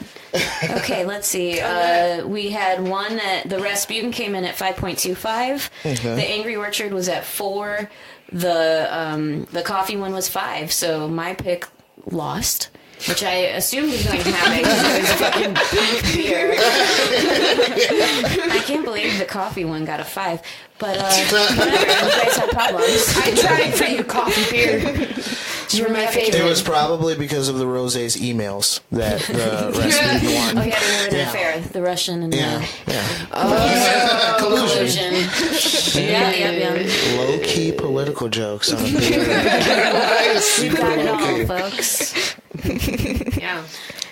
Okay, let's see. We had one that the Rasputin came in at 5.25. The Angry Orchard was at 4. The coffee one was 5. So my pick lost, which I assumed was going to happen because it was fucking pink beer. I can't believe the coffee one got a 5. But whatever, you guys had problems. I tried for you, coffee beer. You were my It favorite. was probably because of the Rose's emails that the Rasputin won. Oh yeah, they were an Yeah. affair. The Russian and Yeah, the yeah. collusion. Yeah. Low-key political jokes on a beer. You got it all, folks. Yeah.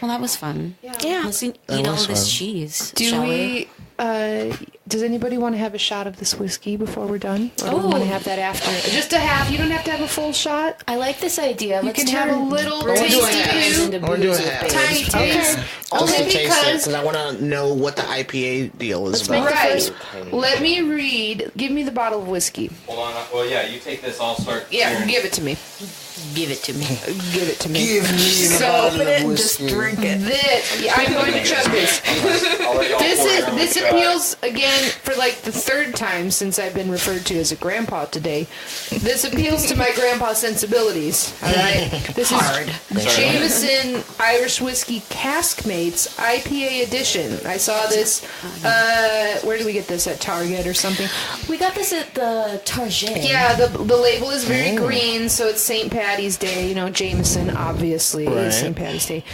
Well, that was fun. Yeah. Let's eat That all was of this fun. cheese. Do shall we? Does anybody want to have a shot of this whiskey before we're done, or do we want to have that after? Just a half. You don't have to have a full shot. I like this idea. Let's can have a turn little Brews tasty booze poo. into We're booze doing with half. babes. Tiny taste. Just Only to taste it, because. because I want to know what the IPA deal is make about. the Right. first- Let me read. Give me the bottle of whiskey. Hold on. Well, yeah, you take this. I'll start. Yeah, sharing. give it to me. Give it to me. Give it to me. Give me the So, bottle open of it and whiskey. Drink it. I'm going to chug this. I'll let y'all This pour it is down this the shot. appeals again for like the third time since I've been referred to as a grandpa today. This appeals to my grandpa sensibilities. All right, this is Jameson Irish Whiskey Caskmates IPA edition. I saw this. Where do we get this, at Target or something? We got this at the Target. Yeah, the label is very green, so it's St. Patty's Day. You know, Jameson obviously Right. is St. Patty's Day.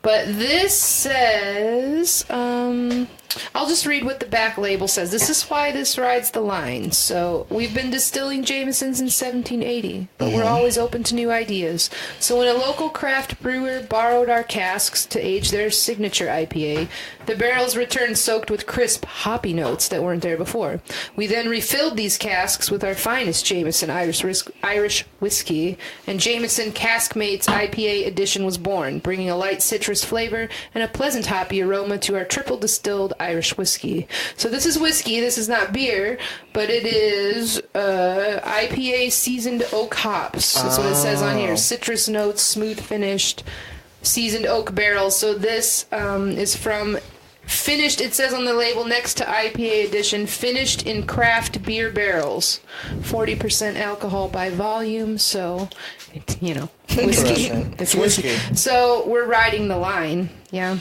But this says, I'll just read what the back label says. This is why this rides the line. So, we've been distilling Jamesons since 1780, but we're always open to new ideas. So when a local craft brewer borrowed our casks to age their signature IPA, the barrels returned soaked with crisp, hoppy notes that weren't there before. We then refilled these casks with our finest Jameson Irish whiskey, and Jameson Caskmates IPA edition was born, bringing a light citrus flavor and a pleasant hoppy aroma to our triple distilled Irish whiskey. So this is whiskey, this is not beer, but it is IPA seasoned oak hops. That's what it says on here. Citrus notes, smooth finished, seasoned oak barrels. So this is from finished, it says on the label next to IPA edition, finished in craft beer barrels. 40% alcohol by volume, so, you know, whiskey. It's whiskey. So we're riding the line, yeah.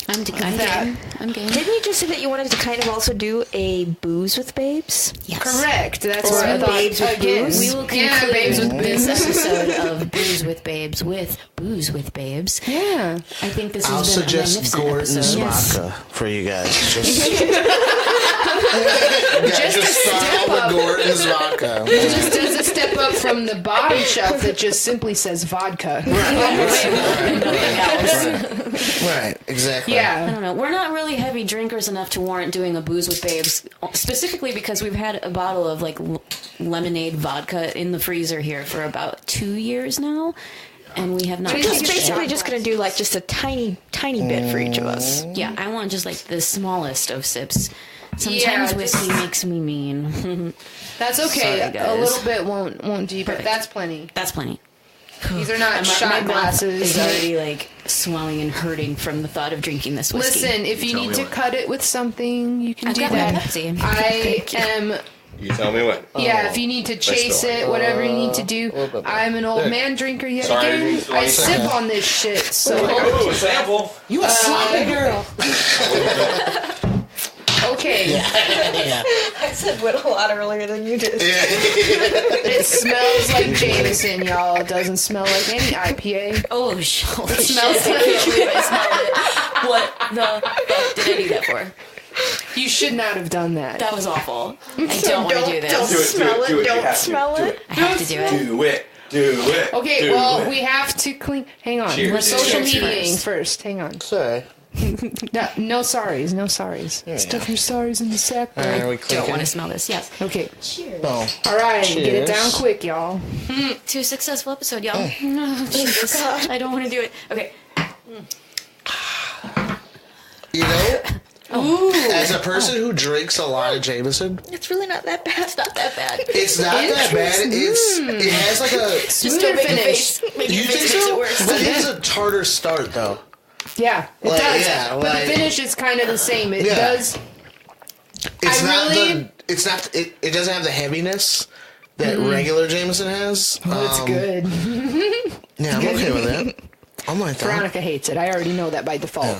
I'm game. Didn't you just say that you wanted to kind of also do a booze with babes? Yes. Correct. That's Or what I thought. babes with booze? We will conclude babes with this episode of Brews with Babes with Booze with Babes. Yeah. I think this I'll has been a suggest magnificent Gordon's episode. vodka for you guys. Just Just a start step out with up. Gordon's vodka. It just does a step up from the bottom shelf that just simply says vodka. Right, exactly. I Yeah. don't know. We're not really heavy drinkers enough to warrant doing a Booze with Babes, specifically because we've had a bottle of like lemonade vodka in the freezer here for about 2 years now, and we have not. We're just touched it. basically just going to do like just a tiny bit for each of us. Yeah, I want just like the smallest of sips. Sometimes Yeah, whiskey makes me mean. That's okay. Sorry, guys. A little bit won't do, but Perfect. that's plenty. That's plenty. These are not My shot mouth glasses. is already like swelling and hurting from the thought of drinking this whiskey. Listen, if you need to cut it with something, you can I've do got my that. Pepsi. I am. You tell me when. Yeah, if you need to chase it, whatever you need to do. I'm an old man drinker yet Sorry, again. drinks I twice. sip on this shit, so. Ooh, a sample. You a sloppy girl. Okay. Yeah. I said what a lot earlier than you did. It smells like Jameson, y'all. It doesn't smell like any IPA. Oh, holy shit. It smells I like can't believe I smelled it. What the fuck did I do that for? You should not have done that. That was awful. I don't want to do Don't this. smell it. You Don't have to. smell Do it. I have to do it. Do it. Do it. Okay, do well, it. we have to clean. Hang on. Cheers. We're social Cheers. mediaing first. Hang on. Sorry. No sorries. No sorries. Stuff your sorries in the sack. All right, bag. are we Don't clicking? want to smell this. Yes. Okay. Oh. All right. Get it Cheers. down quick, y'all. To a successful episode, y'all. Oh, Jesus. I don't want to do it. Okay. You know, as a person who drinks a lot of Jameson, It's really not that bad. It's not that bad. it's not that bad. It has like a. Just Smoother don't make a finish. face. Make You your think face makes it so? worse. But it has a tartar start though. Yeah, it Like, does. yeah, but like- the finish is kind of the same. It Yeah. does. It's I not really- the. It's not. It doesn't have the heaviness that regular Jameson has. Oh, it's good. Yeah, I'm okay with that. I'm like that. Veronica hates it. I already know that by default.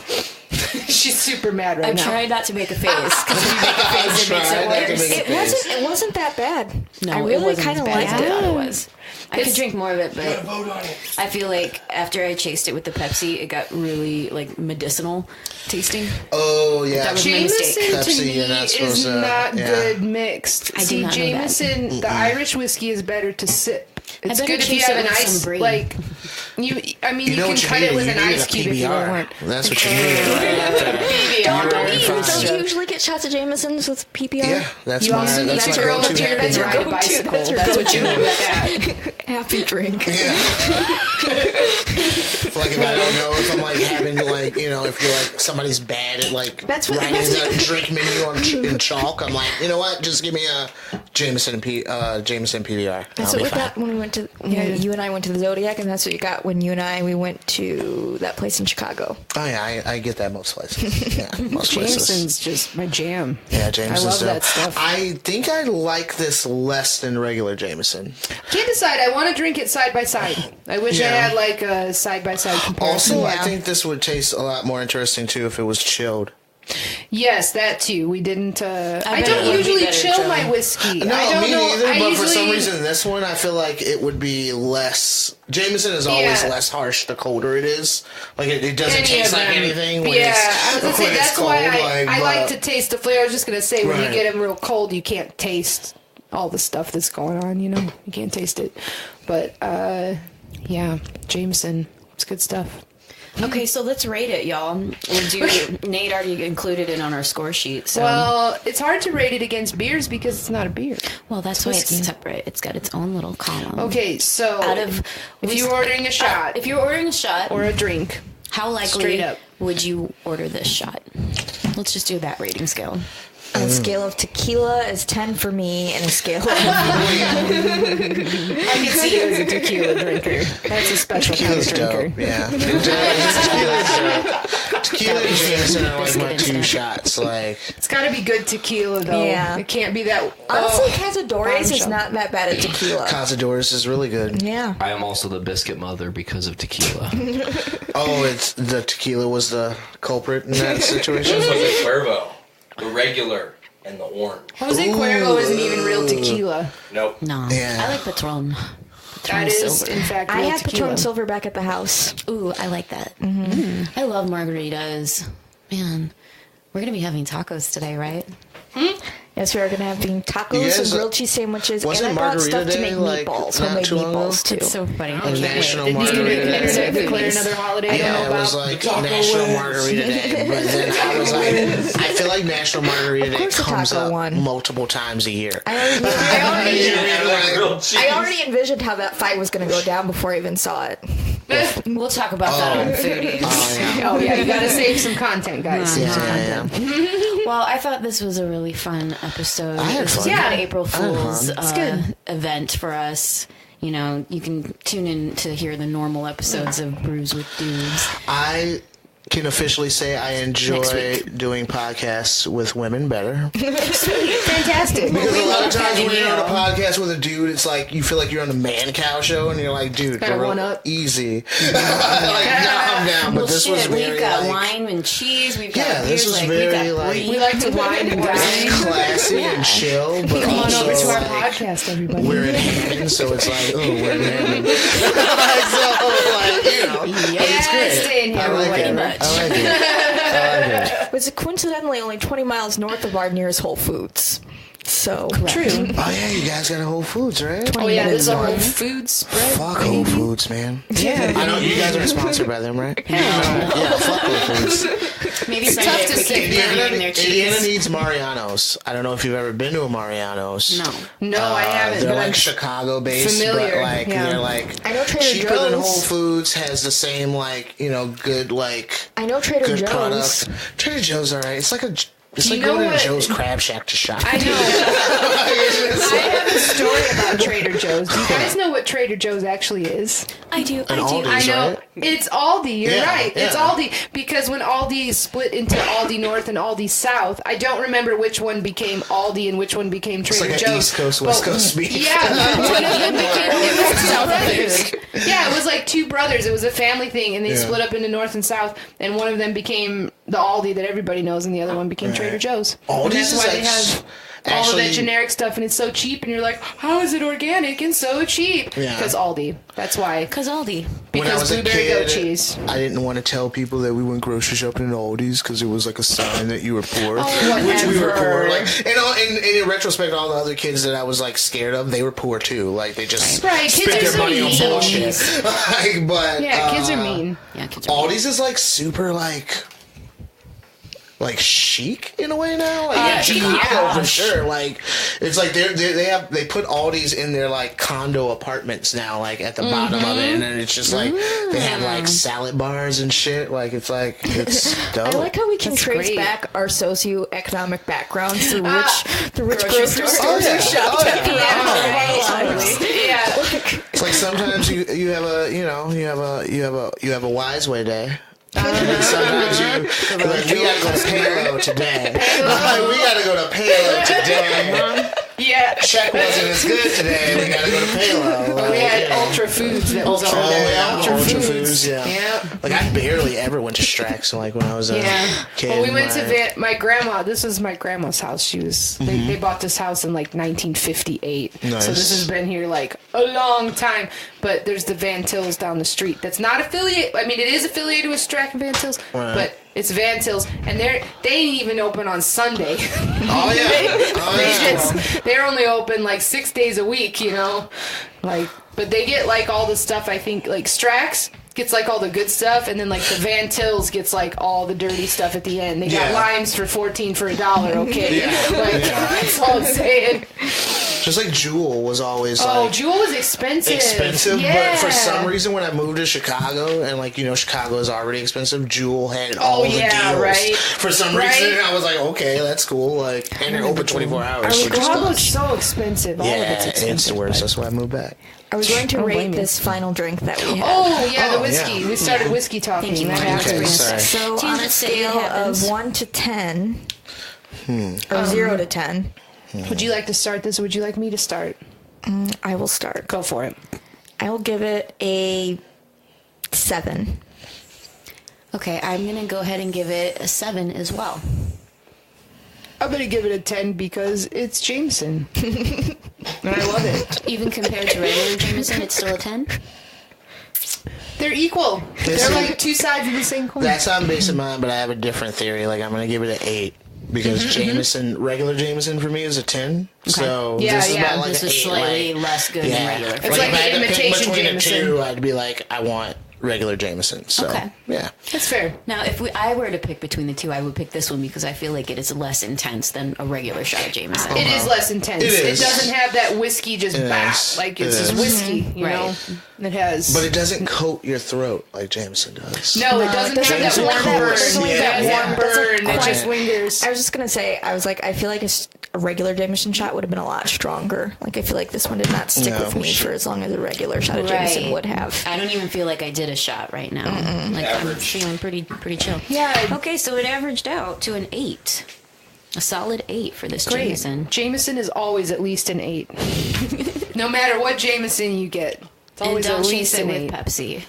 She's super mad right I now. tried not to make a face because if you make a face, it makes tried not to it worse. make a It wasn't that bad. No, I it really wasn't kind as of bad as liked I thought it. it was. I could drink more of it, but I feel like after I chased it with the Pepsi, it got really like medicinal tasting. Oh yeah. That was my mistake. Jameson to Pepsi, me you're not supposed is to- not yeah. good mixed. I did See, not know that. Jameson, the Irish whiskey is better to sip. It's better good if you chase have it an with some ice brie. like you. I mean, you, know can what you cut need? it with You an need ice a cube if you PBR. want. That's what you need. Right after. Don't you usually get shots of Jamesons with PPR? Yeah, that's You my. also need That's to my roll go-to up here and happy ride drink. a bicycle. That's your That's what you go-to. do with that. Happy drink. Yeah. Like if I don't know if I'm like having like if you're like somebody's bad at like That's what- writing that's a drink menu in chalk, I'm like, you know what? Just give me a Jameson PBR. That's I'll what be we fine. got when we went to. You and I went to the Zodiac, and that's what you got when we went to that place in Chicago. Oh yeah, I get that most places. Yeah, most places. Jameson's just my jam. Yeah, Jameson's. I love dope. that stuff. I think I like this less than regular Jameson. Can't decide. I want to drink it side by side. I wish I Yeah. had like a side by side comparison. Also, I think this would taste a lot more interesting too if it was chilled. Yes, that too. We didn't. I bet it don't would be usually better, chill Joey. my whiskey. No, I don't me know. neither. I But usually, for some reason, this one I feel like it would be less. Jameson is always Yeah. less harsh the colder it is. Like it doesn't any taste of like them. anything. When Yeah, it's, I was gonna say when it's that's why cold, I like but- to taste the flavor. I was just gonna say when you Right. get them real cold, you can't taste all the stuff that's going on. You know, you can't taste it. But yeah, Jameson, it's good stuff. Okay, so let's rate it, y'all. Nate already included it on our score sheet. So. Well, it's hard to rate it against beers because it's not a beer. Well, that's why it's separate. It's got its own little column. Okay, so if you're ordering a shot, if you're ordering a shot or a drink, how likely straight up. would you order this shot? Let's just do that rating scale. A scale of tequila is 10 for me, and a scale of... I can see you as a tequila drinker. That's a special kind of Tequila's drinker. dope. Yeah. Tequila's dope. Tequila and Jameson are like my two shots. Like It's got to be good tequila, though. Yeah. It can't be that. Honestly, Cazadores is bombshell. not that bad at tequila. Cazadores is really good. Yeah. I am also the biscuit mother because of tequila. Oh, it's the tequila was the culprit in that situation. Jose Cuervo, the regular, and the orange. Jose Cuervo isn't even real tequila. Nope. No, Yeah. I like Patron. That is, Silver. in fact, I real have tequila. Patron Silver back at the house. Ooh, I like that. I love margaritas. Man, we're gonna be having tacos today, right? Yes, we are going to have tacos Yes, and grilled cheese sandwiches, and wasn't I bought Margarita stuff to Day, make like, meatballs. not Homemade too long ago? meatballs, too. It's so funny. A National Did you Margarita Day. internet declare another holiday I don't know Yeah, it about? was like National Margarita Day, but then I was like, I feel like National Margarita Day course the comes taco up one. multiple times a year. I already envisioned how that fight was going to go down before I even saw it. We'll talk about that on foodies. Oh, yeah, you got to save some content, guys. Yeah. Well, I thought this was a really fun episode. I had This was fun. kind of Yeah. April I had Fool's fun. event for us. You know, you can tune in to hear the normal episodes of Brews with Dudes. I can officially say I enjoy doing podcasts with women better. Fantastic. Because a lot of times when having you're on a you. podcast with a dude, it's like you feel like you're on a man cow show, and you're like, dude, Kinda bro, one up. easy. Like, calm down. But Well, this was shit, very we've got like, wine and cheese. We've got Yeah, beers. this was like, very, we got like- brie. We like to wine and dine. classy and chill, but Come on also over to our like, podcast, everybody. we're in Hammond, so it's like, oh, we're in Hammond. So, like, you know, it's great. stay in here I like way it. much. I like it. I like it. It was coincidentally only 20 miles north of our nearest Whole Foods. So, True. Oh yeah, you guys got a Whole Foods, right? Oh, yeah, there's a Whole Foods spread. Fuck Whole Foods, man. Yeah. I know you guys aren't sponsored by them, right? Yeah, fuck Whole Foods. Maybe It's someday tough if to we say. can bring in Indiana their cheese. needs Mariano's. I don't know if you've ever been to a Mariano's. No. No, I haven't. They're But like I'm Chicago based, familiar, but like yeah. they're like I know Trader cheaper than Joe's. Whole Foods, has the same like good like I know Trader good Joe's. product. Trader Joe's alright. It's like it's like you know going to what? Joe's Crab Shack to shop. I know. I have a story about Trader Joe's. Do you guys know what Trader Joe's actually is? I do. And I do. Aldi's, I know. right? It's Aldi. You're Yeah, right. It's yeah. Aldi. Because when Aldi split into Aldi North and Aldi South, I don't remember which one became Aldi and which one became It's Trader like Joe's. an East Coast, West But- Coast beef. Yeah, one of them became it was two brothers. Yeah, it was like two brothers. It was a family thing, and they Yeah. split up into North and South. And one of them became the Aldi that everybody knows, and the other one became Trader Joe's. And Aldi's that's is why they have all of that actually- generic stuff, and it's so cheap. And you're like, how is it organic and so cheap? Yeah. Because Aldi. That's why. Because Aldi. When I Because was a blueberry goat kid, cheese. I didn't want to tell people that we went grocery shopping at Aldi's because it was like a sign that you were poor. Oh, Which we were whatever. poor. Like, and in retrospect, all the other kids that I was like scared of, they were poor too. Like they just Right, kids spent are their so money on mean. bullshit. Like, but Yeah, kids are mean. Yeah, kids are Aldi's is like super like chic in a way now. Like in Chicago yeah. for sure. Like it's like they put Aldi's in their like condo apartments now, like at the bottom of it, and then it's just like they have like salad bars and shit. Like it's dope. I like how we can That's trace great. back our socioeconomic backgrounds through which grocery stores Oh, yeah. we shopped Oh, at. Yeah. It's like sometimes you have a wise way day. And sometimes you're like, we gotta go to Palo today. Like, we gotta go to Palo today. Yeah. Shit check wasn't as good today. We gotta go to Palo. We had Ultra Foods that was over there. Ultra Foods, yeah. Yep. Like, I barely ever went to Strax, like, when I was a kid. Well, we went to my grandma. This was my grandma's house. She was. They bought this house in like 1958. Nice. So this has been here like a long time. But there's the Van Tills down the street. That's not affiliated. I mean, it is affiliated with Strack and Van Tills, but it's Van Tills, and they ain't even open on Sunday. Oh yeah. They're only open like 6 days a week, you know, like. But they get like all the stuff. I think like Strax gets like all the good stuff, and then like the Van Tills gets like all the dirty stuff at the end. They got limes for $14 for $1. Okay, that's all I'm saying. Just like Jewel was always Jewel was expensive. But for some reason when I moved to Chicago, and like, you know, Chicago is already expensive, Jewel had all the deals. Right. For some reason I was like, okay, that's cool. Like, and they're open 24 hours. Chicago's so expensive. All of it's expensive. It's the worst. That's why I moved back. I was going to rate this final drink that we had. Oh, yeah, the whiskey. We started whiskey talking. Thank you. Okay, sorry. So on a scale of 1 to 10, or 0 to 10. Would you like to start this, or would you like me to start? I will start. Go for it. I will give it a 7. Okay, I'm going to go ahead and give it a 7 as well. I'm going to give it a 10 because it's Jameson. And I love it. Even compared to regular Jameson, it's still a 10? They're equal. They're like two sides of the same coin. That's how I'm basing mine, but I have a different theory. Like, I'm going to give it an 8. Because Jameson, regular Jameson for me is a 10. Okay. So this is about like this an 8. is slightly less good than regular. It's like an imitation between Jameson. the two, I'd be like, I want regular Jameson. So, yeah. That's fair. Now, if I were to pick between the two, I would pick this one because I feel like it is less intense than a regular shot of Jameson. It is less intense. It doesn't have that whiskey just like it's just whiskey, you know? It has. But it doesn't coat your throat like Jameson does. No, it doesn't have that warm burn. It just lingers. I was just going to say, I was like, I feel like a regular Jameson shot would have been a lot stronger. Like, I feel like this one did not stick with me for as long as a regular shot of Jameson would have. I don't even feel like I did a shot right now. Like, I'm feeling pretty chill. Yeah. Okay, so it averaged out to an 8. A solid 8 for this Jameson. Jameson is always at least an 8. No matter what Jameson you get. It's always and don't at chase least it an with 8. Pepsi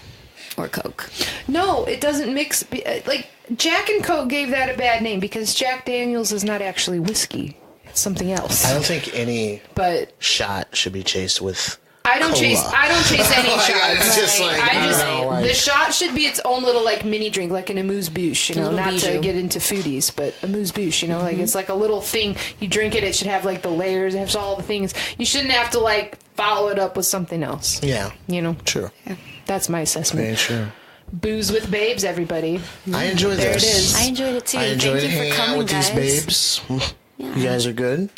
or Coke. No, it doesn't mix. Like, Jack and Coke gave that a bad name because Jack Daniels is not actually whiskey. It's something else. I don't think any shot should be chased with I don't chase any shots. It's just like, the shot should be its own little like mini drink, like an amuse-bouche, you know, not to get into foodies, but amuse-bouche, you know, like it's like a little thing. You drink it, it should have like the layers, it has all the things. You shouldn't have to like follow it up with something else. Yeah. You know? True. Yeah. That's my assessment. Very true. Booze with babes, everybody. I enjoyed this. There it is. I enjoyed it too. I enjoyed Thank you hanging for coming, out with guys. these babes. Yeah. You guys are good.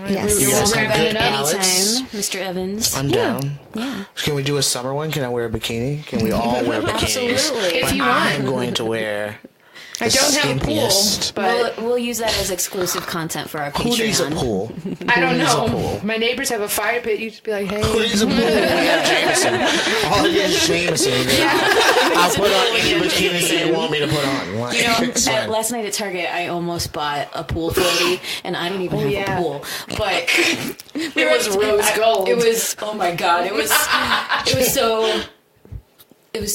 Yes. You guys have good Anytime, palates. Mr. Evans. I'm down. Yeah. Can we do a summer one? Can I wear a bikini? Can we all wear bikinis? Absolutely. If you want. I'm going to wear I don't have a pool, skimpiest. but We'll use that as exclusive content for our Patreon. Who needs a pool? I don't Who needs a know. pool? My neighbors have a fire pit. You just be like, hey. Who needs a pool? We have Jameson. All it is Jameson. I'll put on any bikini you want me to put on. Like, You know, it's fine. last night at Target, I almost bought a pool floaty, and I don't even have a pool. But It was rose gold. It was, oh my god, it was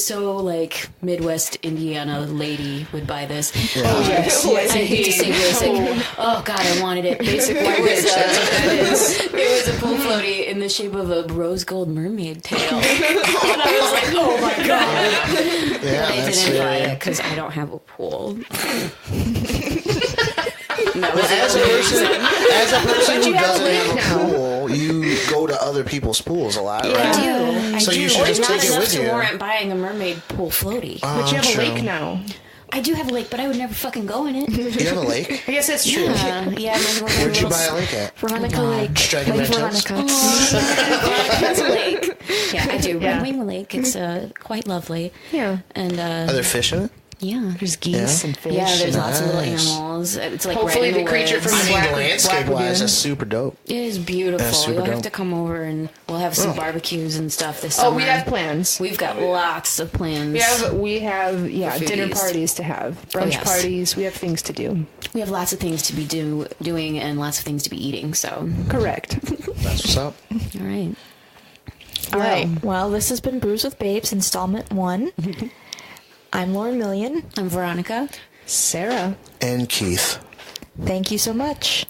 so like Midwest Indiana lady would buy this. Oh, yes. I hate to say this. Like, oh god, I wanted it. Basically, it was a pool floaty in the shape of a rose gold mermaid tail, and I was like, oh my god. Yeah, I that's didn't buy fair. it because I don't have a pool. As a person who you have doesn't a have lake a pool, you go to other people's pools a lot, right? I do. So you should just Not take it enough with to you. warrant buying a mermaid pool floaty. But you have True. a lake now. I do have a lake, but I would never fucking go in it. You have a lake? I guess that's true. Yeah. Where'd you buy a lake at? Veronica Lake. Striking Lake Red Hills? Veronica. That's a lake. Yeah, I do. Red Wing Lake. It's quite lovely. Yeah. And Are there fish in it? yeah. There's geese and fish. Yeah, there's lots of little Nice. animals. It's like Hopefully right in the creature woods. from I mean, Black- the landscape Black wise, Lagoon. that's super dope. It is beautiful. That's super You'll have dope. to come over and we'll have some barbecues and stuff this summer. Oh, we have plans. We've got lots of plans. We have dinner foodies. parties to have, brunch yes. parties. We have things to do. We have lots of things to be doing and lots of things to be eating. So Correct. That's what's up. All right. All right. Well, this has been Brews with Babes, installment 1. I'm Lauren Million. I'm Veronica. Sarah. And Keith. Thank you so much.